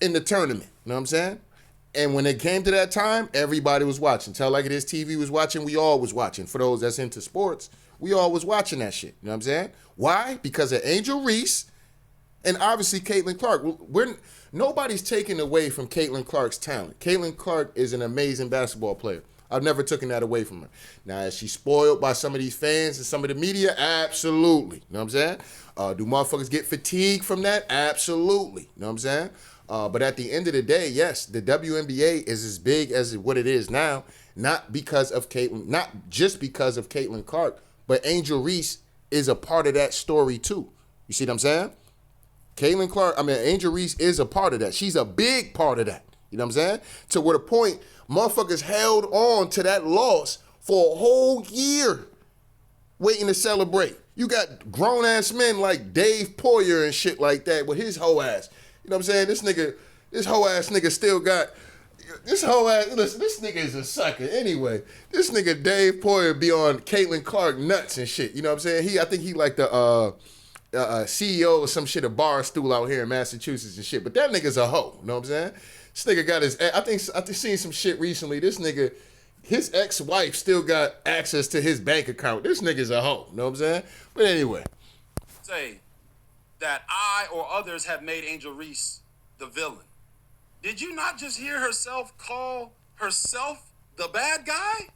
in the tournament? You know what I'm saying? And when it came to that time, everybody was watching. Tell Like It Is TV was watching. We all was watching. For those that's into sports, we all was watching that shit. You know what I'm saying? Why? Because of Angel Reese and obviously Caitlin Clark. Nobody's taking away from Caitlin Clark's talent. Caitlin Clark is an amazing basketball player. I've never taken that away from her. Now, is she spoiled by some of these fans and some of the media? Absolutely. You know what I'm saying? Do motherfuckers get fatigued from that? Absolutely. You know what I'm saying? But at the end of the day, yes, the WNBA is as big as what it is now, not just because of Caitlin Clark, but Angel Reese is a part of that story too. You see what I'm saying? Angel Reese is a part of that. She's a big part of that. You know what I'm saying? To where the point motherfuckers held on to that loss for a whole year waiting to celebrate. You got grown-ass men like Dave Poyer and shit like that with his hoe ass. You know what I'm saying? This hoe ass nigga still got, This whole ass, listen, this nigga is a sucker. Anyway, this nigga Dave Poyer be on Caitlin Clark nuts and shit. You know what I'm saying? I think he like the CEO or some shit of Barstool out here in Massachusetts and shit. But that nigga's a hoe. You know what I'm saying? This nigga got his. I think seen some shit recently. This nigga, his ex-wife still got access to his bank account. This nigga's a hoe. You know what I'm saying? But anyway, say that I or others have made Angel Reese the villain. Did you not just hear herself call herself the bad guy?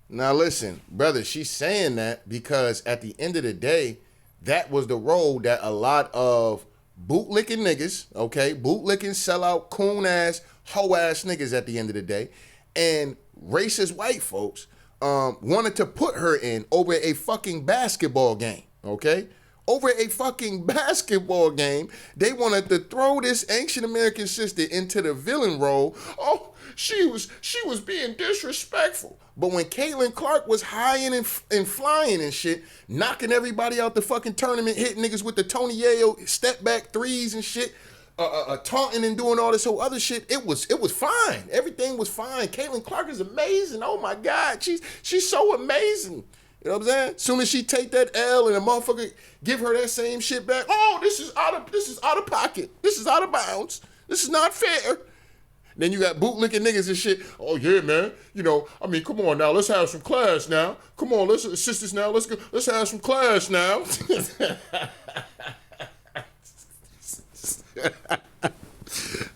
now listen, brother, she's saying that because at the end of the day, that was the role that a lot of bootlicking niggas, okay, bootlicking, sellout, coon-ass, hoe-ass niggas at the end of the day, and racist white folks wanted to put her in over a fucking basketball game, okay? Over a fucking basketball game, they wanted to throw this ancient American sister into the villain role. Oh, she was being disrespectful. But when Caitlin Clark was high and flying and shit, knocking everybody out the fucking tournament, hitting niggas with the Tony Yayo step back threes and shit, taunting and doing all this whole other shit, it was fine. Everything was fine. Caitlin Clark is amazing. Oh my God, she's so amazing. You know what I'm saying? Soon as she take that L and a motherfucker give her that same shit back, oh, this is out of pocket. This is out of bounds. This is not fair. Then you got bootlicking niggas and shit. Oh yeah, man. You know, I mean, come on now. Let's have some class now. Come on, let's sisters now. Let's go. Let's have some class now.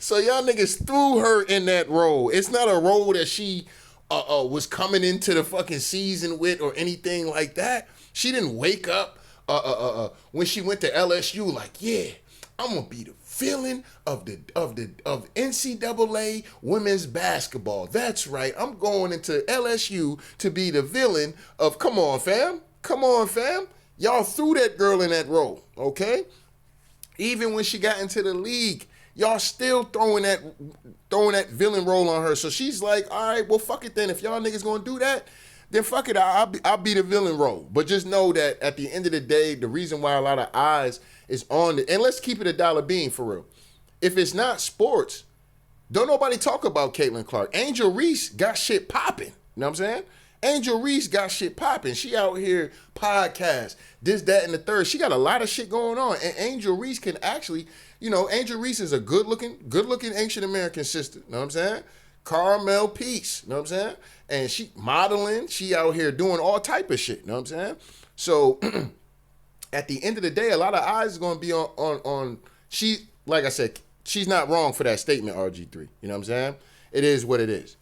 So y'all niggas threw her in that role. It's not a role that she was coming into the fucking season with or anything like that. She didn't wake up when she went to LSU like, yeah, I'm gonna be the villain of NCAA women's basketball. That's right. I'm going into LSU to be the villain of. Come on, fam. Y'all threw that girl in that role, okay? Even when she got into the league, y'all still throwing that villain role on her. So she's like, all right, well, fuck it then. If y'all niggas gonna do that, then fuck it. I'll be the villain role. But just know that at the end of the day, the reason why a lot of eyes is on it, and let's keep it a dollar bean for real. If it's not sports, don't nobody talk about Caitlin Clark. Angel Reese got shit popping. You know what I'm saying? Angel Reese got shit popping. She out here podcast, this, that, and the third. She got a lot of shit going on. And Angel Reese can actually, you know, Angel Reese is a good looking ancient American sister. You know what I'm saying? Carmel Peace. You know what I'm saying? And she modeling. She out here doing all type of shit. You know what I'm saying? So at the end of the day, a lot of eyes is going to be on she, like I said, she's not wrong for that statement, RG3. You know what I'm saying? It is what it is.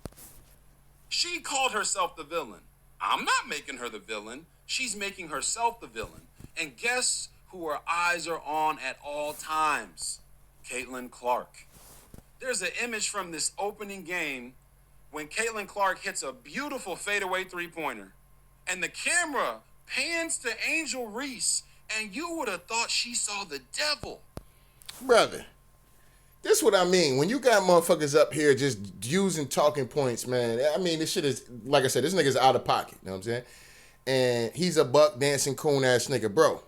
She called herself the villain. I'm not making her the villain. She's making herself the villain. And guess who her eyes are on at all times? Caitlin Clark. There's an image from this opening game when Caitlin Clark hits a beautiful fadeaway three-pointer. And the camera pans to Angel Reese, and you would have thought she saw the devil. Brother, this is what I mean. When you got motherfuckers up here just using talking points, man, I mean, this shit is, like I said, this nigga's out of pocket. You know what I'm saying? And he's a buck dancing coon ass nigga. Bro,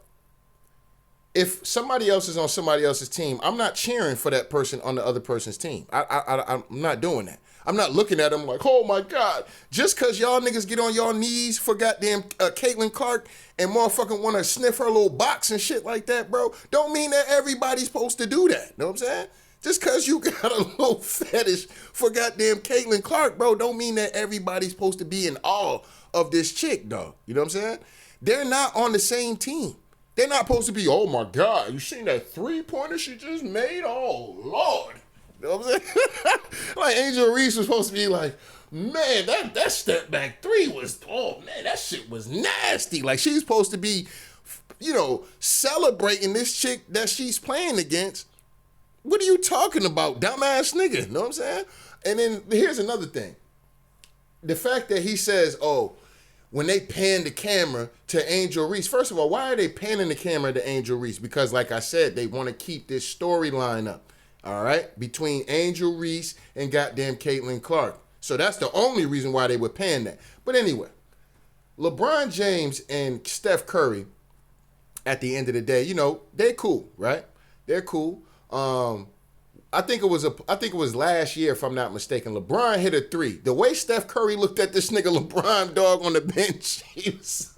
if somebody else is on somebody else's team, I'm not cheering for that person on the other person's team. I'm not doing that. I'm not looking at them like, oh my God, just because y'all niggas get on y'all knees for goddamn Caitlin Clark and motherfucking want to sniff her little box and shit like that, bro, don't mean that everybody's supposed to do that. Know what I'm saying? Just because you got a little fetish for goddamn Caitlin Clark, bro, don't mean that everybody's supposed to be in awe of this chick, dog. You know what I'm saying? They're not on the same team. They're not supposed to be, oh my God, you seen that three-pointer she just made? Oh, Lord. You know what I'm saying? Like Angel Reese was supposed to be like, man, that step back three was, oh man, that shit was nasty. Like she's supposed to be, you know, celebrating this chick that she's playing against. What are you talking about, dumbass nigga? You know what I'm saying? And then here's another thing. The fact that he says, oh, when they pan the camera to Angel Reese, first of all, why are they panning the camera to Angel Reese? Because like I said, they want to keep this storyline up. All right, between Angel Reese and goddamn Caitlin Clark. So that's the only reason why they would pan that. But anyway, LeBron James and Steph Curry, at the end of the day, you know, they're cool, right? They're cool. I think it was last year, if I'm not mistaken. LeBron hit a 3. The way Steph Curry looked at this nigga LeBron dog on the bench, he was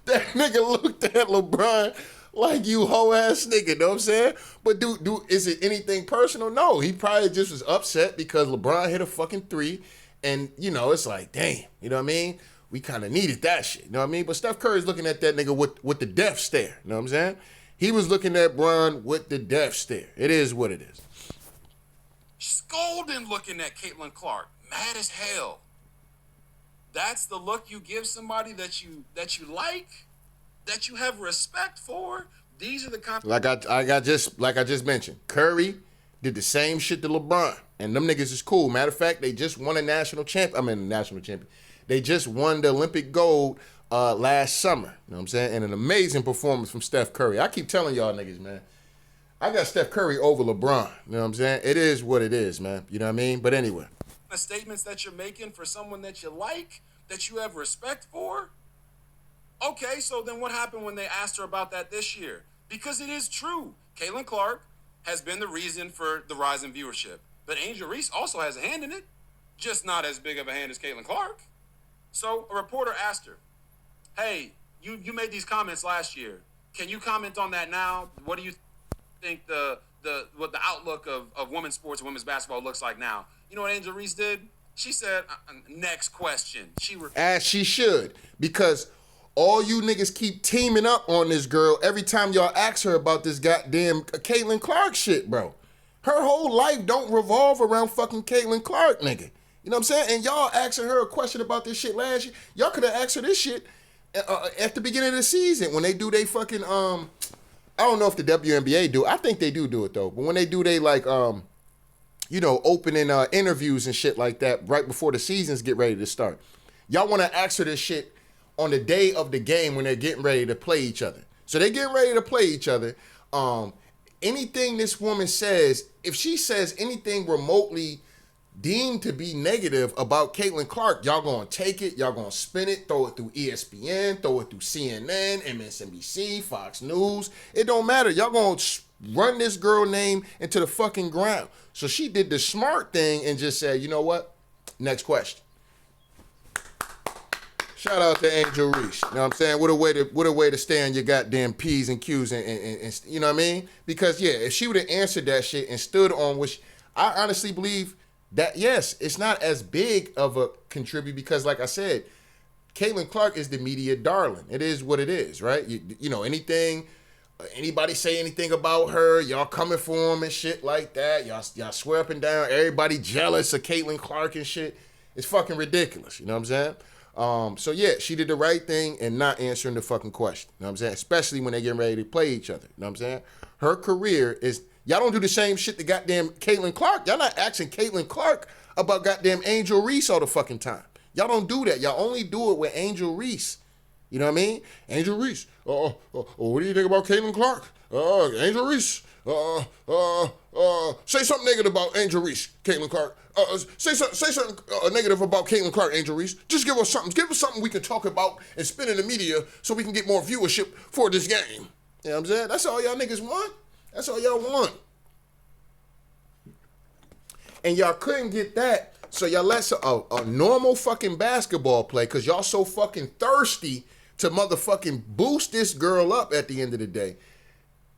that nigga looked at LeBron like you hoe ass nigga, know what I'm saying? But is it anything personal? No, he probably just was upset because LeBron hit a fucking 3, and it's like, damn, you know what I mean? We kind of needed that shit, you know what I mean? But Steph Curry's looking at that nigga with the death stare, you know what I'm saying? He was looking at Bron with the death stare. It is what it is. Golden looking at Caitlin Clark, mad as hell. That's the look you give somebody that you like, that you have respect for. These are the kind. Like I just mentioned, Curry did the same shit to LeBron, and them niggas is cool. Matter of fact, they just won a national champion. They just won the Olympic gold last summer. You know what I'm saying? And an amazing performance from Steph Curry. I keep telling y'all niggas, man, I got Steph Curry over LeBron. You know what I'm saying? It is what it is, man. You know what I mean? But anyway. The statements that you're making for someone that you like, that you have respect for. Okay, so then what happened when they asked her about that this year? Because it is true. Caitlin Clark has been the reason for the rise in viewership. But Angel Reese also has a hand in it, just not as big of a hand as Caitlin Clark. So a reporter asked her, hey, you made these comments last year. Can you comment on that now? What do you think what the outlook of women's sports, women's basketball looks like now? You know what Angel Reese did? She said, next question. As she should, because all you niggas keep teaming up on this girl every time y'all ask her about this goddamn Caitlin Clark shit, bro. Her whole life don't revolve around fucking Caitlin Clark, nigga. You know what I'm saying? And y'all asking her a question about this shit last year. Y'all could have asked her this shit at the beginning of the season when they do they fucking, I don't know if the WNBA do. I think they do it, though. But when they do they, like, opening interviews and shit like that right before the seasons get ready to start. Y'all want to ask her this shit on the day of the game when they're getting ready to play each other. So they getting ready to play each other. Anything this woman says, if she says anything remotely deemed to be negative about Caitlin Clark, y'all gonna take it, y'all gonna spin it, throw it through ESPN, throw it through CNN, MSNBC, Fox News. It don't matter. Y'all gonna run this girl name into the fucking ground. So she did the smart thing and just said, you know what? Next question. Shout out to Angel Reese. You know what I'm saying? What a way to stay on your goddamn P's and Q's and you know what I mean? Because yeah, if she would have answered that shit and stood on which I honestly believe that yes, it's not as big of a contribute because like I said, Caitlin Clark is the media darling. It is what it is, right? You know, anybody say anything about her, y'all coming for them and shit like that. Y'all swear up and down. Everybody jealous of Caitlin Clark and shit. It's fucking ridiculous. You know what I'm saying? So yeah, she did the right thing and not answering the fucking question. You know what I'm saying? Especially when they getting ready to play each other. You know what I'm saying? Her career is, y'all don't do the same shit to goddamn Caitlin Clark. Y'all not asking Caitlin Clark about goddamn Angel Reese all the fucking time. Y'all don't do that. Y'all only do it with Angel Reese. You know what I mean? Angel Reese. What do you think about Caitlin Clark? Angel Reese. Say something negative about Angel Reese, Caitlin Clark. Say something negative about Caitlin Clark, Angel Reese. Just give us something. Give us something we can talk about and spin in the media so we can get more viewership for this game. You know what I'm saying? That's all y'all niggas want. That's all y'all want. And y'all couldn't get that, so y'all let a normal fucking basketball play, because y'all so fucking thirsty to motherfucking boost this girl up at the end of the day,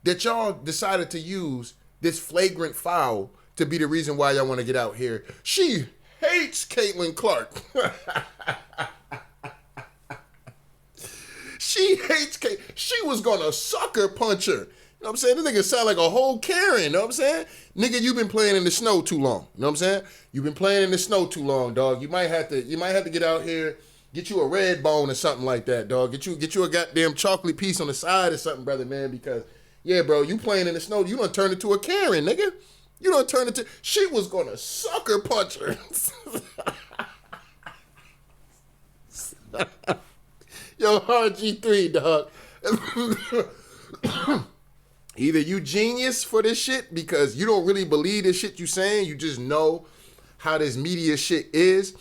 that y'all decided to use this flagrant foul to be the reason why y'all want to get out here. She hates Caitlin Clark. She hates Kate. She was gonna sucker punch her. You know what I'm saying? This nigga sound like a whole Karen. You know what I'm saying? Nigga, you been playing in the snow too long. You know what I'm saying? You been playing in the snow too long, dog. You might have to get out here, get you a red bone or something like that, dog. Get you a goddamn chocolate piece on the side or something, brother, man, because yeah, bro, you playing in the snow, you done turned into a Karen, nigga. You done turned into, she was gonna sucker punch her. Yo, RG3, dog. Either you genius for this shit because you don't really believe this shit you saying, you just know how this media shit is.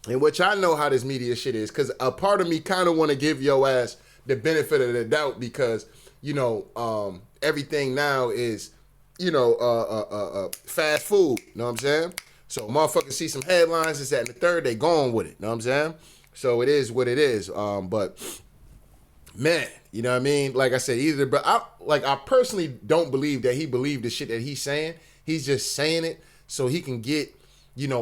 And which I know how this media shit is, because a part of me kind of want to give your ass the benefit of the doubt because, you know, everything now is fast food. You know what I'm saying? So motherfuckers see some headlines, this, that, and the third, they going with it. You know what I'm saying? So it is what it is. But man, you know what I mean? Like I said, but I personally don't believe that he believed the shit that he's saying. He's just saying it so he can get,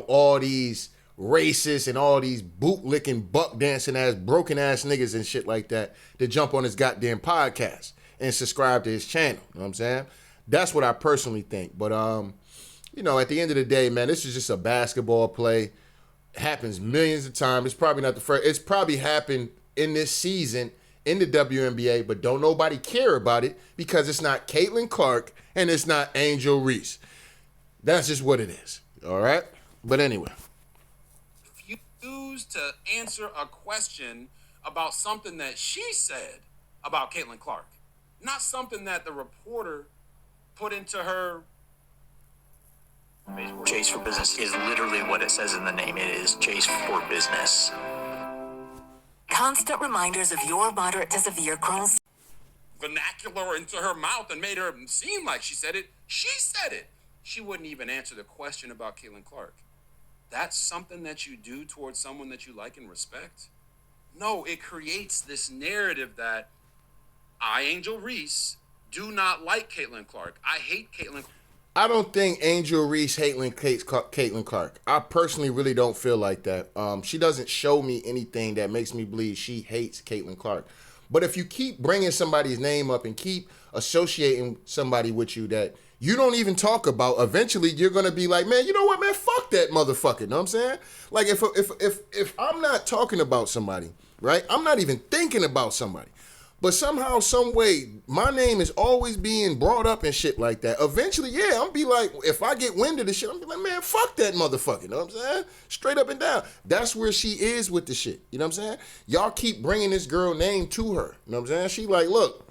all these racist and all these boot-licking, buck-dancing ass, broken-ass niggas and shit like that to jump on his goddamn podcast and subscribe to his channel. You know what I'm saying? That's what I personally think. But, at the end of the day, man, this is just a basketball play. It happens millions of times. It's probably not the first. It's probably happened in this season in the WNBA, but don't nobody care about it because it's not Caitlin Clark and it's not Angel Reese. That's just what it is. All right? But anyway. Refuse to answer a question about something that she said about Caitlin Clark, not something that the reporter put into her. Chase for Business is literally what it says in the name. It is Chase for Business. Constant reminders of your moderate to severe Crohn's Vernacular into her mouth and made her seem like she said it. She said it. She wouldn't even answer the question about Caitlin Clark. That's something that you do towards someone that you like and respect? No, it creates this narrative that I, Angel Reese, do not like Caitlin Clark. I hate Caitlin. I don't think Angel Reese hates Caitlin Clark. I personally really don't feel like that. She doesn't show me anything that makes me believe she hates Caitlin Clark. But if you keep bringing somebody's name up and keep associating somebody with you that you don't even talk about, eventually you're going to be like, man, you know what, man, fuck that motherfucker. You know what I'm saying? Like if I'm not talking about somebody, right? I'm not even thinking about somebody. But somehow, some way, my name is always being brought up and shit like that. Eventually, yeah, I'm be like, if I get wind of the shit, I'm be like, man, fuck that motherfucker. You know what I'm saying? Straight up and down. That's where she is with the shit. You know what I'm saying? Y'all keep bringing this girl name to her. You know what I'm saying? She like, look,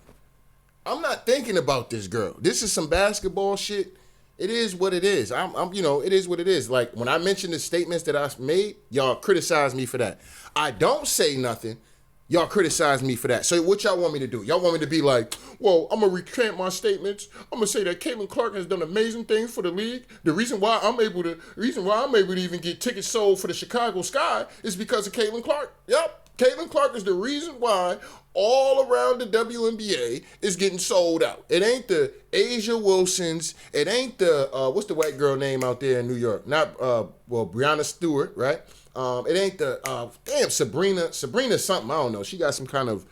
I'm not thinking about this girl. This is some basketball shit. It is what it is. It is what it is. Like, when I mentioned the statements that I made, y'all criticize me for that. I don't say nothing. Y'all criticize me for that. So what y'all want me to do? Y'all want me to be like, well, I'm going to recant my statements. I'm going to say that Caitlin Clark has done amazing things for the league. The reason why I'm able to even get tickets sold for the Chicago Sky is because of Caitlin Clark. Yep. Caitlin Clark is the reason why all around the WNBA is getting sold out. It ain't the Asia Wilsons. It ain't the, what's the white girl name out there in New York? Not, Brianna Stewart, right? It ain't the, Sabrina something, I don't know. She got some kind of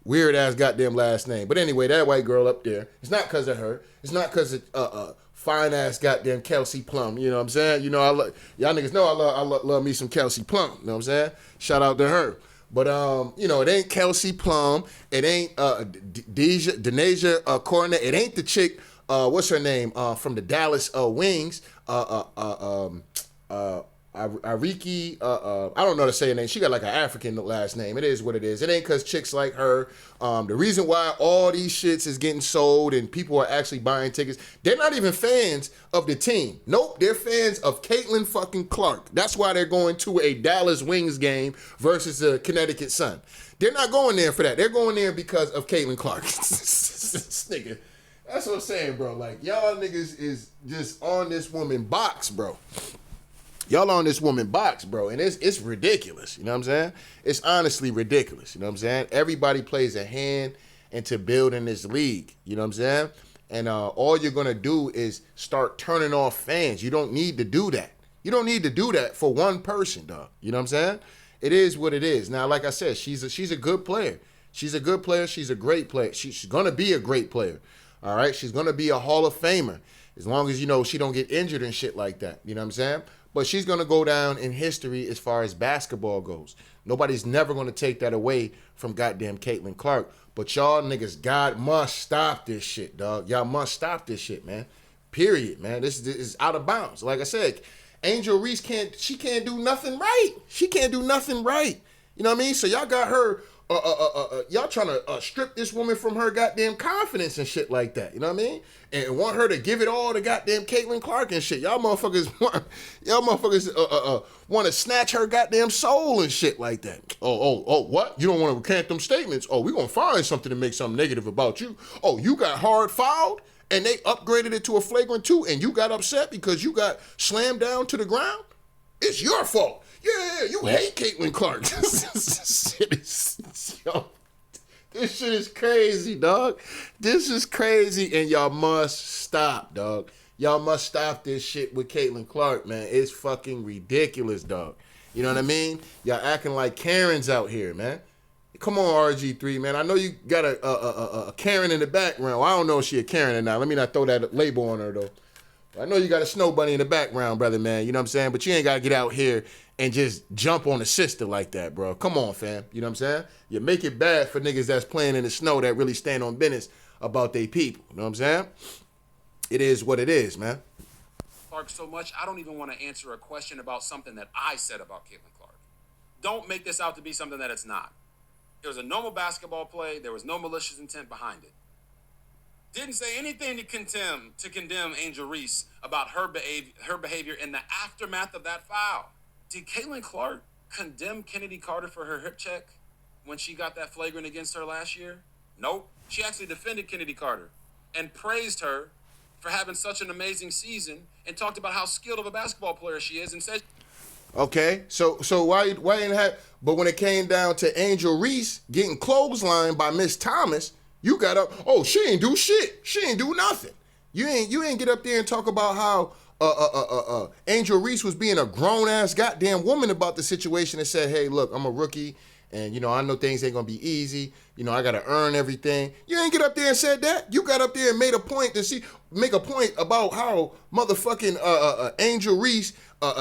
weird ass goddamn last name. But anyway, that white girl up there, it's not because of her. It's not because of, fine ass goddamn Kelsey Plum. You know what I'm saying? You know, y'all niggas know I love me some Kelsey Plum. You know what I'm saying? Shout out to her. But, it ain't Kelsey Plum. It ain't Denasia Cornet. It ain't the chick, what's her name, from the Dallas Wings, Ariki, I don't know how to say her name. She got like an African last name. It is what it is. It ain't because chicks like her. The reason why all these shits is getting sold and people are actually buying tickets, they're not even fans of the team. Nope, they're fans of Caitlin fucking Clark. That's why they're going to a Dallas Wings game versus the Connecticut Sun. They're not going there for that. They're going there because of Caitlin Clark. Nigga, that's what I'm saying, bro. Like, y'all niggas is just on this woman box, bro. Y'all on this woman box, bro, and it's ridiculous. You know what I'm saying? It's honestly ridiculous. You know what I'm saying? Everybody plays a hand into building this league. You know what I'm saying? And all you're going to do is start turning off fans. You don't need to do that. You don't need to do that for one person, dog. You know what I'm saying? It is what it is. Now, like I said, she's a good player. She's a good player. She's a great player. She's going to be a great player. All right? She's going to be a Hall of Famer as long as, she don't get injured and shit like that. You know what I'm saying? But she's going to go down in history as far as basketball goes. Nobody's never going to take that away from goddamn Caitlin Clark. But y'all niggas, God must stop this shit, dog. Y'all must stop this shit, man. Period, man. This is out of bounds. Like I said, Angel Reese can't do nothing right. She can't do nothing right. You know what I mean? So y'all got her, y'all trying to strip this woman from her goddamn confidence and shit like that. You know what I mean? And want her to give it all to goddamn Caitlin Clark and shit. Y'all motherfuckers want to snatch her goddamn soul and shit like that. Oh, what? You don't want to recant them statements? Oh, we gonna find something to make something negative about you. Oh, you got hard fouled? and they upgraded it to a flagrant 2, and you got upset because you got slammed down to the ground, it's your fault. Yeah, you hate Caitlin Clark. This shit is crazy, dog. This is crazy, and y'all must stop, dog. Y'all must stop this shit with Caitlin Clark, man. It's fucking ridiculous, dog. You know what I mean? Y'all acting like Karens out here, man. Come on, RG3, man. I know you got a Karen in the background. Well, I don't know if she a Karen or not. Let me not throw that label on her, though. I know you got a snow bunny in the background, brother, man. You know what I'm saying? But you ain't got to get out here and just jump on a sister like that, bro. Come on, fam. You know what I'm saying? You make it bad for niggas that's playing in the snow that really stand on business about they people. You know what I'm saying? It is what it is, man. Clark so much, I don't even want to answer a question about something that I said about Caitlin Clark. Don't make this out to be something that it's not. It was a normal basketball play. There was no malicious intent behind it. Didn't say anything to condemn Angel Reese about her behavior in the aftermath of that foul. Did Caitlin Clark condemn Kennedy Carter for her hip check when she got that flagrant against her last year? Nope. She actually defended Kennedy Carter and praised her for having such an amazing season and talked about how skilled of a basketball player she is and said... Okay, so why ain't have? But when it came down to Angel Reese getting clotheslined by Miss Thomas, you got up. Oh, she ain't do shit. She ain't do nothing. You ain't get up there and talk about how Angel Reese was being a grown ass goddamn woman about the situation and said, hey, look, I'm a rookie. And, you know, I know things ain't going to be easy. You know, I got to earn everything. You ain't get up there and said that. You got up there and make a point about how motherfucking Angel Reese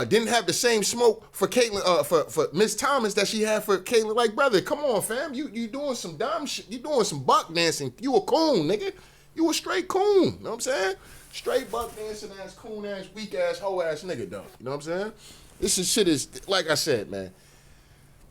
didn't have the same smoke for Caitlin, for Miss Thomas that she had for Caitlin. Like, brother, come on, fam. You doing some dumb shit. You doing some buck dancing. You a coon, nigga. You a straight coon. You know what I'm saying? Straight buck dancing ass, coon ass, weak ass, hoe ass nigga, dog. You know what I'm saying? This shit is, like I said, man.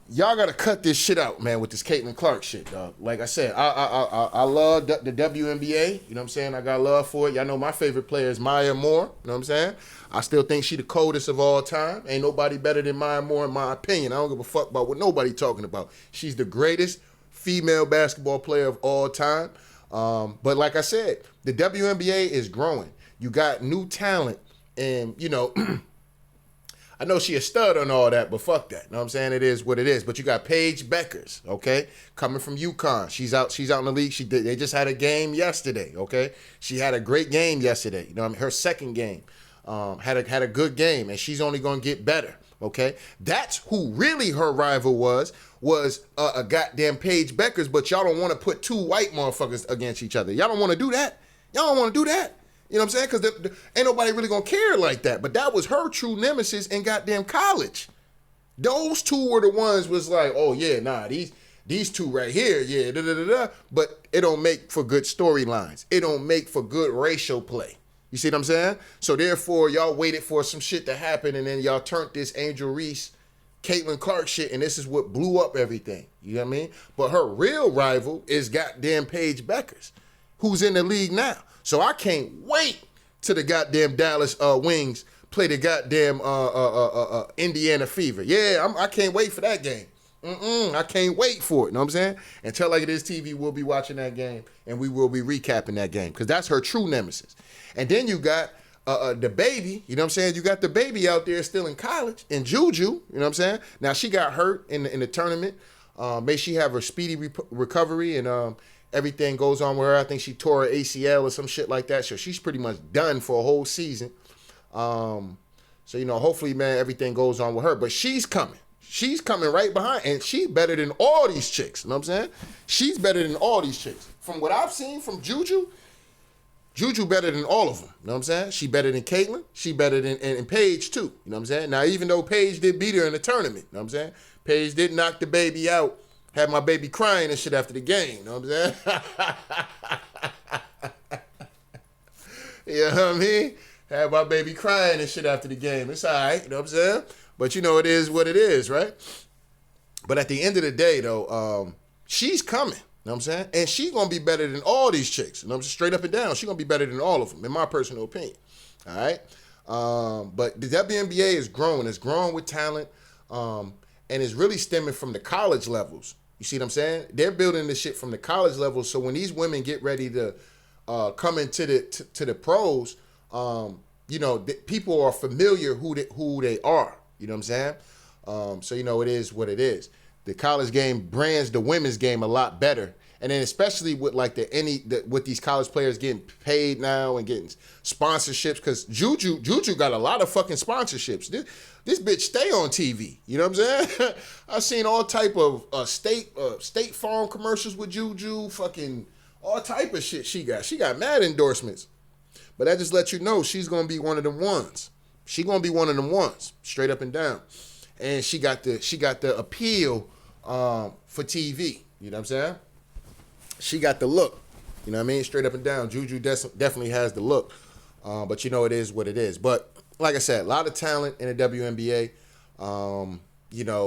Y'all gotta cut this shit out, man, with this Caitlin Clark shit, dog. Like I said, I love the WNBA. You know what I'm saying? I got love for it. Y'all know my favorite player is Maya Moore. You know what I'm saying? I still think she the coldest of all time. Ain't nobody better than Maya Moore in my opinion. I don't give a fuck about what nobody talking about. She's the greatest female basketball player of all time. But like I said, the WNBA is growing. You got new talent, and you know. I know she a stud on all that, but fuck that. You know what I'm saying? It is what it is. But you got Paige Beckers, okay? Coming from UConn. She's out in the league. They just had a game yesterday, okay? She had a great game yesterday. You know what I mean? Her second game. Had a good game, and she's only going to get better, okay? That's who really her rival was a goddamn Paige Beckers, but y'all don't want to put two white motherfuckers against each other. Y'all don't want to do that. Y'all don't want to do that. You know what I'm saying? Because ain't nobody really going to care like that. But that was her true nemesis in goddamn college. Those two were the ones was like, oh, yeah, nah, these two right here, yeah, da-da-da-da. But it don't make for good storylines. It don't make for good racial play. You see what I'm saying? So therefore, y'all waited for some shit to happen, and then y'all turned this Angel Reese, Caitlin Clark shit, and this is what blew up everything. You know what I mean? But her real rival is goddamn Paige Beckers, who's in the league now. So I can't wait till the goddamn Dallas Wings play the goddamn Indiana Fever. Yeah, I can't wait for that game. I can't wait for it. You know what I'm saying? And Tell Like It Is TV will be watching that game, and we will be recapping that game because that's her true nemesis. And then you got the baby. You know what I'm saying? You got the baby out there still in college, in Juju. You know what I'm saying? Now she got hurt in the tournament. May she have a speedy recovery and everything goes on with her. I think she tore her ACL or some shit like that. So she's pretty much done for a whole season. So, you know, hopefully, man, everything goes on with her. But she's coming. She's coming right behind. And she's better than all these chicks. You know what I'm saying? She's better than all these chicks. From what I've seen from Juju better than all of them. You know what I'm saying? She better than Caitlin. She better than and Paige, too. You know what I'm saying? Now, even though Paige did beat her in the tournament. You know what I'm saying? Paige did knock the baby out. Had my baby crying and shit after the game. You know what I'm saying? You know what I mean? Had my baby crying and shit after the game. It's all right. You know what I'm saying? But you know, it is what it is, right? But at the end of the day, though, she's coming. You know what I'm saying? And she's going to be better than all these chicks. You know what I'm saying? Straight up and down. She's going to be better than all of them, in my personal opinion. All right? But the WNBA is growing. It's growing with talent. And it's really stemming from the college levels. You see what I'm saying? They're building this shit from the college level. So when these women get ready to coming to the pros, people are familiar who they are. You know what I'm saying? So it is what it is. The college game brands the women's game a lot better. And then especially with like with these college players getting paid now and getting sponsorships, because Juju got a lot of fucking sponsorships. This bitch stay on TV. You know what I'm saying? I've seen all type of State Farm commercials with Juju, fucking all type of shit she got. She got mad endorsements. But that just lets you know she's gonna be one of them ones. She gonna be one of them ones, straight up and down. And she got the appeal for TV. You know what I'm saying? She got the look. You know what I mean? Straight up and down. Juju definitely has the look. But it is what it is. But like I said, a lot of talent in the WNBA.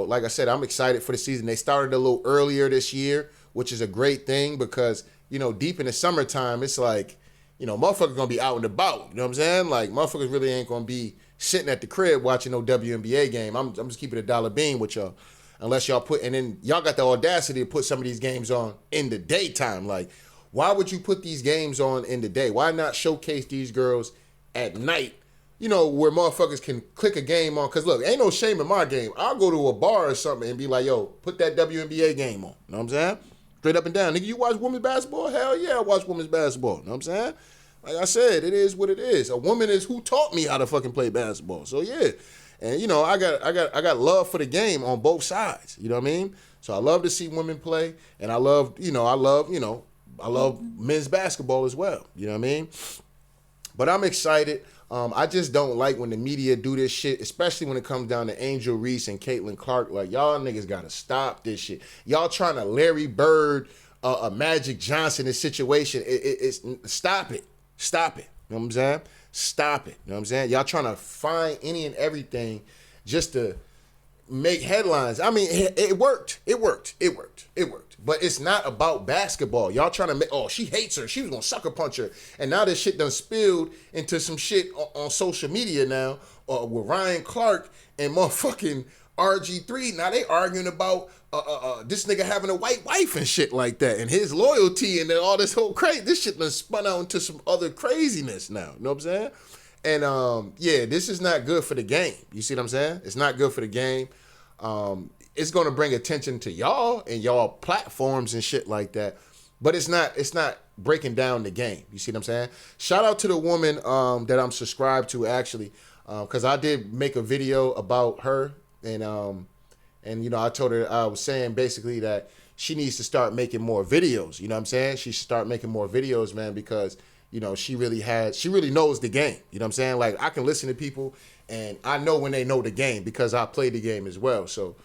Like I said, I'm excited for the season. They started a little earlier this year, which is a great thing because, deep in the summertime, it's like, motherfuckers gonna be out and about. You know what I'm saying? Like, motherfuckers really ain't gonna be sitting at the crib watching no WNBA game. I'm just keeping a dollar bean with y'all. Unless y'all and then y'all got the audacity to put some of these games on in the daytime. Like, why would you put these games on in the day? Why not showcase these girls at night, where motherfuckers can click a game on? Because, look, ain't no shame in my game. I'll go to a bar or something and be like, yo, put that WNBA game on. You know what I'm saying? Straight up and down. Nigga, you watch women's basketball? Hell yeah, I watch women's basketball. You know what I'm saying? Like I said, it is what it is. A woman is who taught me how to fucking play basketball. So, yeah. And I got love for the game on both sides. You know what I mean? So I love to see women play, and I love men's basketball as well. You know what I mean? But I'm excited. I just don't like when the media do this shit, especially when it comes down to Angel Reese and Caitlin Clark. Like, y'all niggas gotta stop this shit. Y'all trying to Larry Bird, a Magic Johnson this situation. It's stop it. Stop it. You know what I'm saying? Stop it. You know what I'm saying? Y'all trying to find any and everything just to make headlines. I mean, it worked. It worked. But it's not about basketball. Y'all trying to make, she hates her. She was going to sucker punch her. And now this shit done spilled into some shit on social media now with Ryan Clark and motherfucking RG3. Now they arguing about this nigga having a white wife and shit like that, and his loyalty and all this whole crazy. This shit done spun out into some other craziness now. You know what I'm saying? And this is not good for the game. You see what I'm saying? It's not good for the game. It's gonna bring attention to y'all and y'all platforms and shit like that. But it's not breaking down the game. You see what I'm saying? Shout out to the woman that I'm subscribed to actually, because I did make a video about her. And I told her, I was saying basically that she needs to start making more videos. You know what I'm saying? She should start making more videos, man, because, she really knows the game. You know what I'm saying? Like, I can listen to people and I know when they know the game because I play the game as well. So,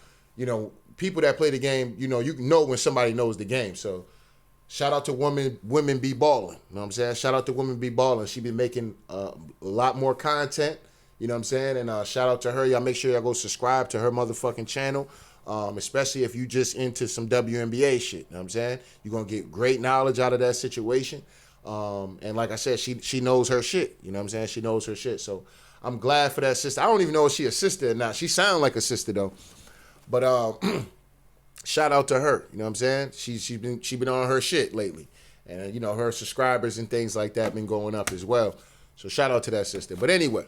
people that play the game, you know when somebody knows the game. So, shout out to Women Be Ballin'. You know what I'm saying? Shout out to Women Be Ballin'. She been making a lot more content. You know what I'm saying? And shout out to her. Y'all make sure y'all go subscribe to her motherfucking channel, especially if you just into some WNBA shit. You know what I'm saying? You're going to get great knowledge out of that situation. And like I said, she knows her shit. You know what I'm saying? She knows her shit. So I'm glad for that sister. I don't even know if she a sister or not. She sound like a sister, though. But shout out to her. You know what I'm saying? She been on her shit lately. And, her subscribers and things like that been going up as well. So shout out to that sister. But anyway,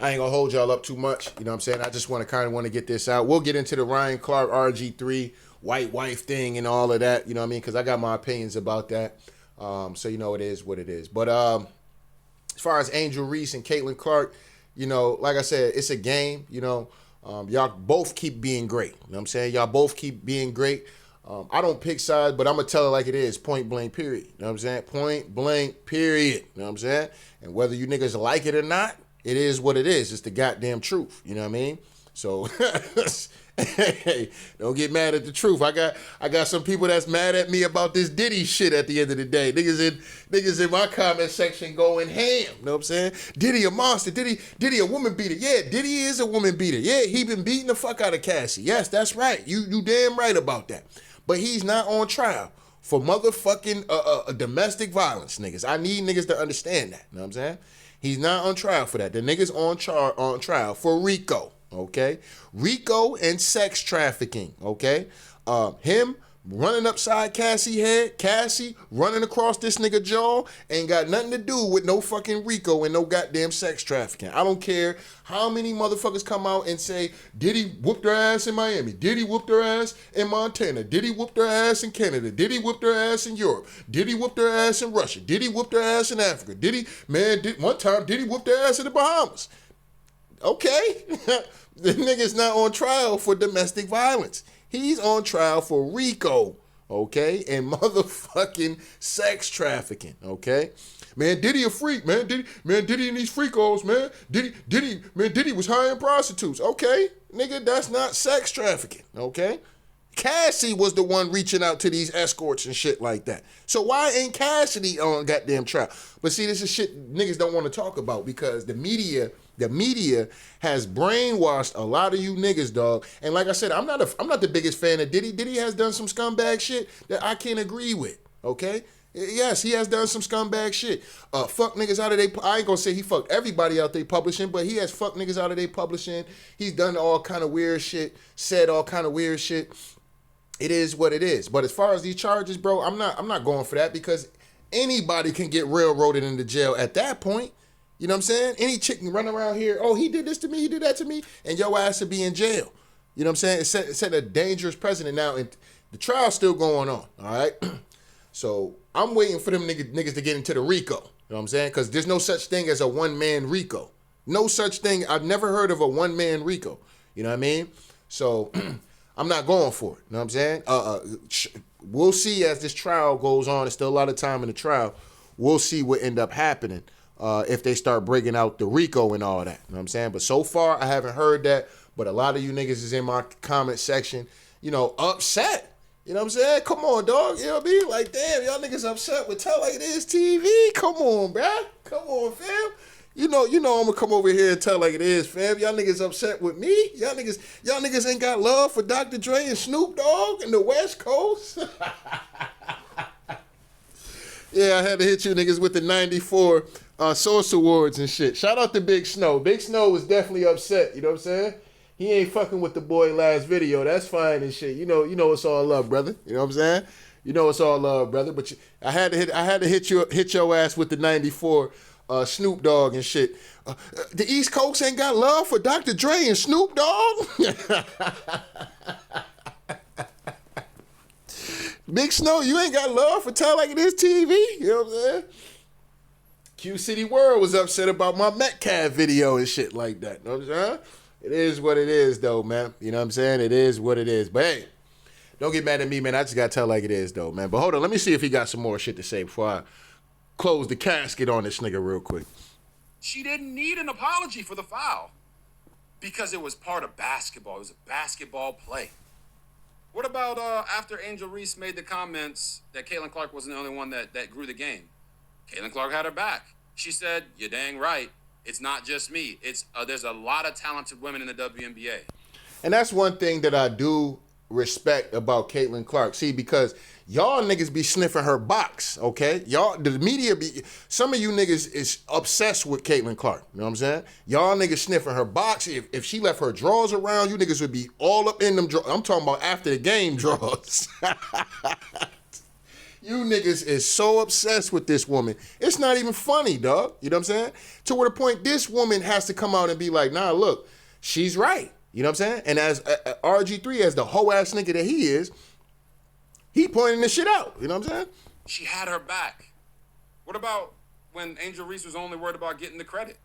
I ain't gonna hold y'all up too much. You know what I'm saying? I just want to get this out. We'll get into the Ryan Clark RG3 white wife thing and all of that. You know what I mean? Because I got my opinions about that. So it is what it is. But as far as Angel Reese and Caitlin Clark, like I said, it's a game. Y'all both keep being great. You know what I'm saying? Y'all both keep being great. I don't pick sides, but I'm going to tell it like it is. Point blank, period. You know what I'm saying? Point blank, period. You know what I'm saying? And whether you niggas like it or not, it is what it is. It's the goddamn truth. You know what I mean? So, hey, don't get mad at the truth. I got some people that's mad at me about this Diddy shit at the end of the day. Niggas in my comment section going ham. You know what I'm saying? Diddy a monster. Diddy a woman beater. Yeah, Diddy is a woman beater. Yeah, he been beating the fuck out of Cassie. Yes, that's right. You damn right about that. But he's not on trial for motherfucking domestic violence, niggas. I need niggas to understand that. You know what I'm saying? He's not on trial for that. The nigga's on trial for RICO, okay? RICO and sex trafficking, okay? Him running upside Cassie head, Cassie running across this nigga jaw, ain't got nothing to do with no fucking RICO and no goddamn sex trafficking. I don't care how many motherfuckers come out and say, Diddy whooped her ass in Miami, Diddy whooped her ass in Montana, Diddy whooped her ass in Canada, Diddy whooped her ass in Europe, Diddy whooped her ass in Russia, Diddy whooped her ass in Africa, one time Diddy whooped her ass in the Bahamas. Okay, the nigga's not on trial for domestic violence. He's on trial for RICO, okay, and motherfucking sex trafficking, okay. Man, Diddy a freak, man. Diddy and these freakos, man. Diddy was hiring prostitutes. Okay, nigga, that's not sex trafficking, okay. Cassie was the one reaching out to these escorts and shit like that. So why ain't Cassidy on goddamn trial? But see, this is shit niggas don't want to talk about because the media has brainwashed a lot of you niggas, dog. And like I said, I'm not the biggest fan of Diddy. Diddy has done some scumbag shit that I can't agree with, okay? Yes, he has done some scumbag shit. Fuck niggas out of they, I ain't gonna say he fucked everybody out they publishing, but he has fucked niggas out of they publishing. He's done all kind of weird shit, said all kind of weird shit. It is what it is. But as far as these charges, bro, I'm not going for that because anybody can get railroaded into jail at that point. You know what I'm saying? Any chick can run around here, oh, he did this to me, he did that to me, and your ass will be in jail. You know what I'm saying? It set a dangerous precedent now, and the trial's still going on, all right? So I'm waiting for them niggas to get into the RICO. You know what I'm saying? Because there's no such thing as a one-man RICO. No such thing. I've never heard of a one-man RICO. You know what I mean? So I'm not going for it. You know what I'm saying? We'll see as this trial goes on. There's still a lot of time in the trial. We'll see what end up happening if they start breaking out the RICO and all that. You know what I'm saying? But so far, I haven't heard that. But a lot of you niggas is in my comment section, you know, upset. You know what I'm saying? Come on, dog. You know what I mean? Like, damn, y'all niggas upset with Tell Like It Is TV. Come on, bruh. Come on, fam. You know I'm gonna come over here and tell like it is, fam. Y'all niggas upset with me? Y'all niggas ain't got love for Dr. Dre and Snoop Dogg in the West Coast? Yeah, I had to hit you niggas with the 94 Source Awards and shit. Shout out to Big Snow. Big Snow was definitely upset, you know what I'm saying? He ain't fucking with the boy last video. That's fine and shit. You know it's all love, brother. You know what I'm saying? You know it's all love, brother. But I had to hit your ass with the 94 Snoop Dogg and shit. The East Coast ain't got love for Dr. Dre and Snoop Dogg? Big Snow, you ain't got love for Tell Like It Is TV? You know what I'm saying? Q City World was upset about my Metcalf video and shit like that. You know what I'm saying? It is what it is, though, man. You know what I'm saying? It is what it is. But, hey, don't get mad at me, man. I just got to tell like it is, though, man. But hold on. Let me see if he got some more shit to say before I close the casket on this nigga real quick. She didn't need an apology for the foul because it was part of basketball. It was a basketball play. What about after Angel Reese made the comments that Caitlin Clark wasn't the only one that grew the game? Caitlin Clark had her back. She said, "You're dang right. It's not just me. It's there's a lot of talented women in the WNBA." And that's one thing that I do respect about Caitlin Clark. See, because y'all niggas be sniffing her box, okay? Y'all, the media some of you niggas is obsessed with Caitlin Clark. You know what I'm saying? Y'all niggas sniffing her box. If she left her drawers around, you niggas would be all up in them drawers. I'm talking about after the game drawers. You niggas is so obsessed with this woman. It's not even funny, dog. You know what I'm saying? To where the point this woman has to come out and be like, nah, look, she's right. You know what I'm saying? And as RG3, as the hoe ass nigga that he is, he pointing this shit out. You know what I'm saying? She had her back. What about when Angel Reese was only worried about getting the credit?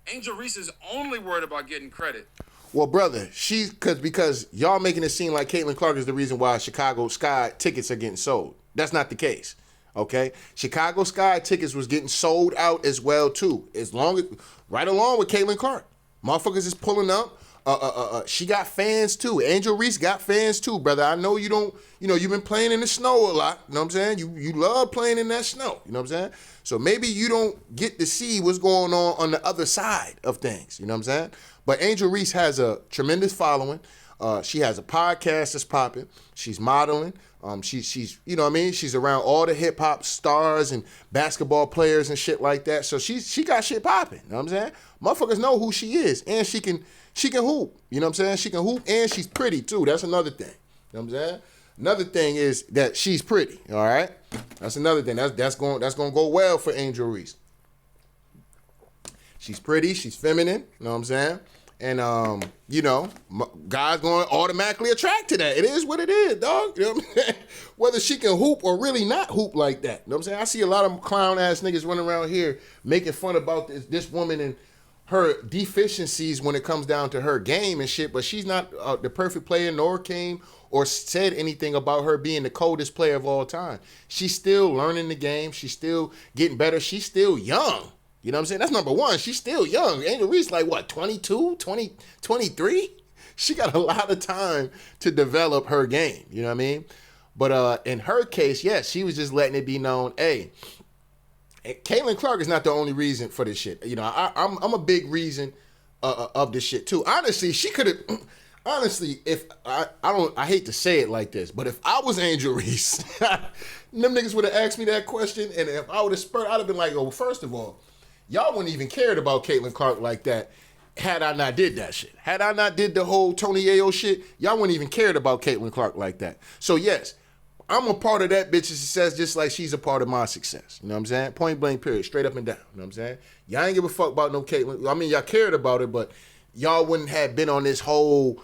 Angel Reese is only worried about getting credit. Well, brother, because y'all making it seem like Caitlin Clark is the reason why Chicago Sky tickets are getting sold. That's not the case, okay? Chicago Sky tickets was getting sold out as well, too, right along with Caitlin Clark. Motherfuckers is pulling up. She got fans, too. Angel Reese got fans, too, brother. I know you don't, you've been playing in the snow a lot, you know what I'm saying? You love playing in that snow, you know what I'm saying? So maybe you don't get to see what's going on the other side of things, you know what I'm saying? But Angel Reese has a tremendous following. She has a podcast that's popping. She's modeling. She's you know what I mean? She's around all the hip hop stars and basketball players and shit like that. So she got shit popping. You know what I'm saying? Motherfuckers know who she is, and she can hoop. You know what I'm saying? She can hoop, and she's pretty too. That's another thing. You know what I'm saying? Another thing is that she's pretty. All right, that's another thing. That's going to go well for Angel Reese. She's pretty. She's feminine. You know what I'm saying? And guys going to automatically attract to that. It is what it is, dog. You know what I'm saying? Whether she can hoop or really not hoop like that. You know what I'm saying? I see a lot of clown ass niggas running around here making fun about this woman and her deficiencies when it comes down to her game and shit, but she's not the perfect player, nor came or said anything about her being the coldest player of all time. She's still learning the game. She's still getting better. She's still young. You know what I'm saying? That's number one. She's still young. Angel Reese, like what, 22, 20, 23? She got a lot of time to develop her game. You know what I mean? But in her case, yes, she was just letting it be known, hey, Caitlin Clark is not the only reason for this shit. You know, I'm a big reason of this shit too. Honestly, she could have. Honestly, if I hate to say it like this, but if I was Angel Reese, them niggas would have asked me that question, and if I would have spurred, I'd have been like, oh, well, first of all, y'all wouldn't even cared about Caitlin Clark like that had I not did that shit. Had I not did the whole Tony Ayo shit, y'all wouldn't even cared about Caitlin Clark like that. So yes, I'm a part of that bitch's success just like she's a part of my success. You know what I'm saying? Point blank period. Straight up and down. You know what I'm saying? Y'all ain't give a fuck about no Caitlin. I mean, y'all cared about it, but y'all wouldn't have been on this whole,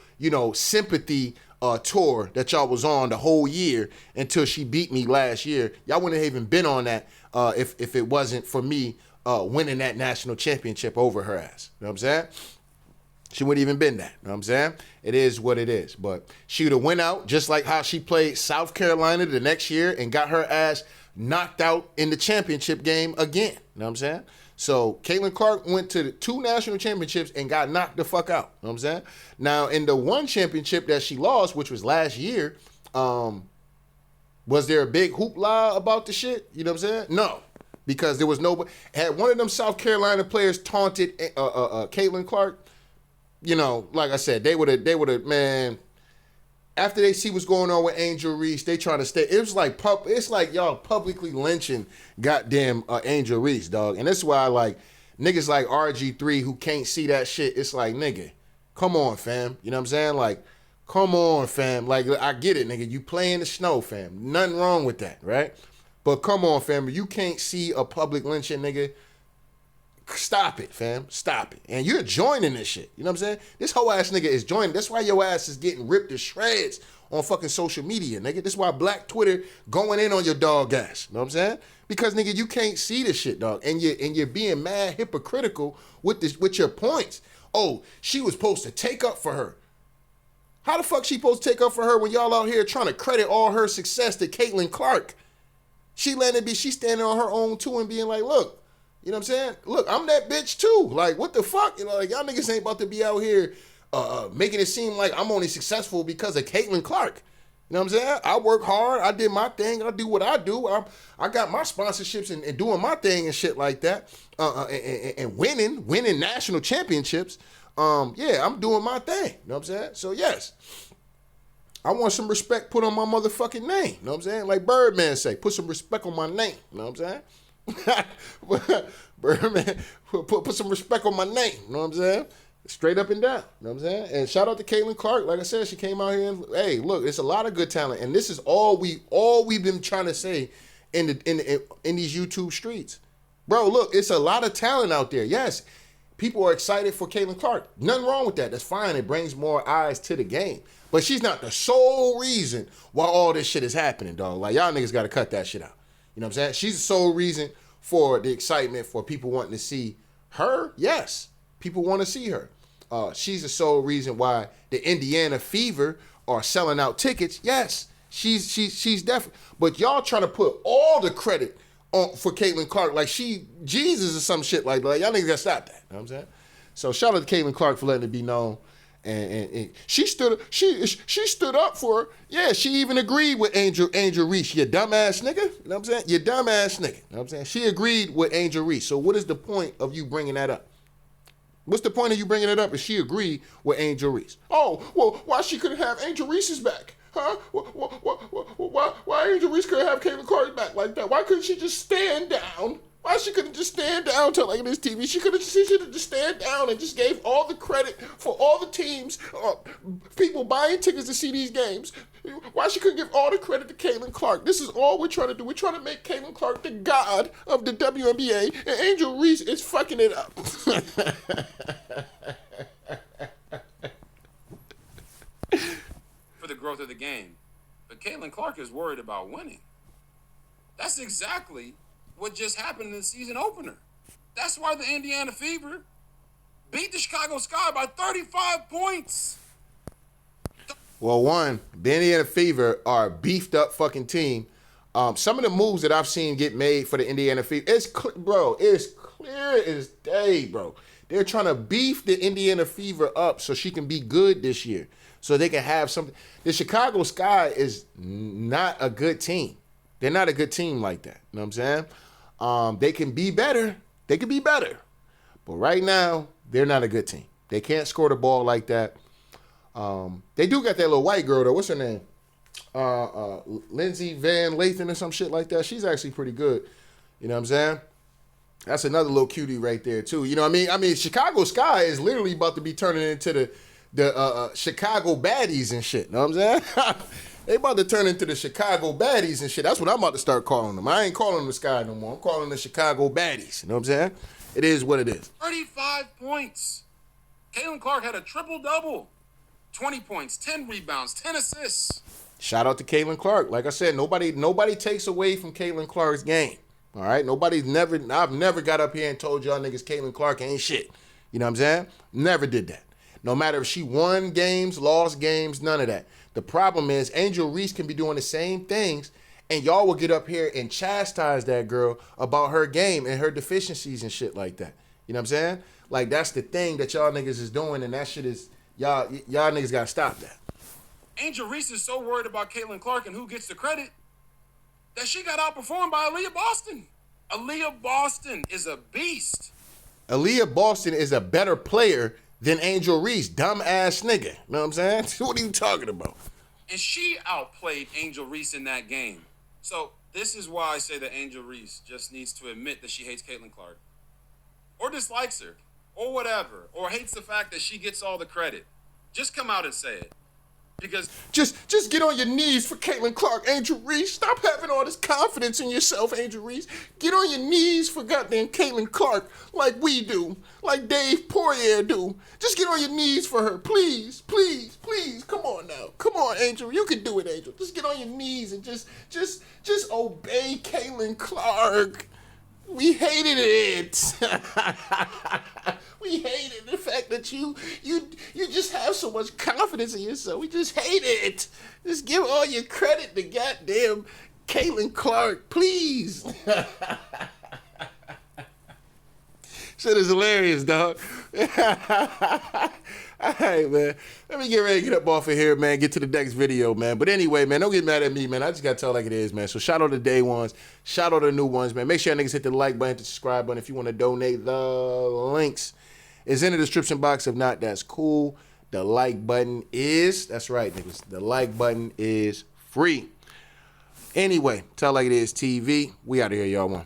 sympathy tour that y'all was on the whole year until she beat me last year. Y'all wouldn't have even been on that if it wasn't for me winning that national championship over her ass. You know what I'm saying? She wouldn't even been that. You know what I'm saying? It is what it is. But she would have went out just like how she played South Carolina the next year and got her ass knocked out in the championship game again. You know what I'm saying? So Caitlin Clark went to the 2 national championships and got knocked the fuck out. You know what I'm saying? Now, in the 1 championship that she lost, which was last year, was there a big hoopla about the shit? You know what I'm saying? No. Because there was nobody. Had one of them South Carolina players taunted Caitlin Clark, like I said, they would have, man, after they see what's going on with Angel Reese, they trying to stay. It's like y'all publicly lynching goddamn Angel Reese, dog. And that's why, like, niggas like RG3 who can't see that shit, it's like, nigga, come on, fam. You know what I'm saying? Like, come on, fam. Like, I get it, nigga. You play in the snow, fam. Nothing wrong with that, right? But come on, fam. You can't see a public lynching, nigga. Stop it, fam. Stop it. And you're joining this shit. You know what I'm saying? This whole ass nigga is joining. That's why your ass is getting ripped to shreds on fucking social media, nigga. That's why Black Twitter going in on your dog ass. You know what I'm saying? Because, nigga, you can't see this shit, dog. And you're being mad hypocritical with your points. Oh, she was supposed to take up for her. How the fuck she supposed to take up for her when y'all out here trying to credit all her success to Caitlin Clark? She's standing on her own too and being like, look, you know what I'm saying? Look, I'm that bitch too. Like, what the fuck? Like, y'all niggas ain't about to be out here making it seem like I'm only successful because of Caitlin Clark. You know what I'm saying? I work hard. I did my thing. I do what I do. I got my sponsorships and doing my thing and shit like that. And winning national championships. Yeah, I'm doing my thing. You know what I'm saying? So, yes. I want some respect put on my motherfucking name. You know what I'm saying? Like Birdman say, put some respect on my name. You know what I'm saying? Birdman, put some respect on my name. You know what I'm saying? Straight up and down. You know what I'm saying? And shout out to Caitlin Clark. Like I said, she came out here and, hey, look, it's a lot of good talent. And this is all we've been trying to say in these YouTube streets. Bro, look, it's a lot of talent out there. Yes, people are excited for Caitlin Clark. Nothing wrong with that. That's fine. It brings more eyes to the game. But she's not the sole reason why all this shit is happening, dog. Like, y'all niggas got to cut that shit out. You know what I'm saying? She's the sole reason for the excitement, for people wanting to see her. Yes, people want to see her. She's the sole reason why the Indiana Fever are selling out tickets. Yes, she's definitely. But y'all trying to put all the credit on for Caitlin Clark like she Jesus or some shit like that. Y'all niggas got to stop that. You know what I'm saying? So shout out to Caitlin Clark for letting it be known. And she stood up for her. Yeah, she even agreed with Angel Reese. You dumbass nigga. You know what I'm saying? You dumbass nigga. You know what I'm saying? She agreed with Angel Reese. So what is the point of you bringing that up? What's the point of you bringing it up if she agreed with Angel Reese? Oh, well, why she couldn't have Angel Reese's back? Huh? Why Angel Reese couldn't have Caitlin Clark's back like that? Why couldn't she just stand down Why she couldn't just stand down to like this TV? She should have just stand down and just gave all the credit for all the teams, people buying tickets to see these games. Why she couldn't give all the credit to Caitlin Clark? This is all we're trying to do. We're trying to make Caitlin Clark the god of the WNBA, and Angel Reese is fucking it up. For the growth of the game. But Caitlin Clark is worried about winning. That's exactly what just happened in the season opener. That's why the Indiana Fever beat the Chicago Sky by 35 points. Well, one, the Indiana Fever are a beefed up fucking team. Some of the moves that I've seen get made for the Indiana Fever, it's clear as day, bro. They're trying to beef the Indiana Fever up so she can be good this year, so they can have something. The Chicago Sky is not a good team. They're not a good team like that. You know what I'm saying? They can be better. They can be better. But right now, they're not a good team. They can't score the ball like that. They do got that little white girl, though. What's her name? Lindsey Van Lathan or some shit like that. She's actually pretty good. You know what I'm saying? That's another little cutie right there, too. You know what I mean? I mean, Chicago Sky is literally about to be turning into the Chicago baddies and shit. You know what I'm saying? They about to turn into the Chicago baddies and shit. That's what I'm about to start calling them. I ain't calling them the Sky no more. I'm calling them the Chicago baddies. You know what I'm saying? It is what it is. 35 points. Caitlin Clark had a triple-double. 20 points, 10 rebounds, 10 assists. Shout out to Caitlin Clark. Like I said, nobody takes away from Caitlin Clark's game. All right? I've never got up here and told y'all niggas Caitlin Clark ain't shit. You know what I'm saying? Never did that. No matter if she won games, lost games, none of that. The problem is Angel Reese can be doing the same things, and y'all will get up here and chastise that girl about her game and her deficiencies and shit like that. You know what I'm saying? Like, that's the thing that y'all niggas is doing, and that shit is, y'all niggas gotta stop that. Angel Reese is so worried about Caitlin Clark and who gets the credit that she got outperformed by Aaliyah Boston. Aaliyah Boston is a beast. Aaliyah Boston is a better player than Angel Reese, dumbass nigga. You know what I'm saying? What are you talking about? And she outplayed Angel Reese in that game. So this is why I say that Angel Reese just needs to admit that she hates Caitlin Clark. Or dislikes her. Or whatever. Or hates the fact that she gets all the credit. Just come out and say it. Because just get on your knees for Caitlin Clark, Angel Reese. Stop having all this confidence in yourself, Angel Reese. Get on your knees for goddamn Caitlin Clark like we do, like Dave Poirier do. Just get on your knees for her, please, please, please. Come on now, come on, Angel. You can do it, Angel. Just get on your knees and just obey Caitlin Clark. We hated it. We hated the fact that you just have so much confidence in yourself. We just hate it. Just give all your credit to goddamn Caitlin Clark, please. Shit is hilarious, dog. All right, man. Let me get ready to get up off of here, man. Get to the next video, man. But anyway, man, don't get mad at me, man. I just got to tell like it is, man. So shout out to the day ones. Shout out to the new ones, man. Make sure y'all niggas hit the like button, the subscribe button if you want to donate. The links is in the description box. If not, that's cool. The like button is, that's right, niggas. The like button is free. Anyway, tell like it is TV. We out of here, y'all. One.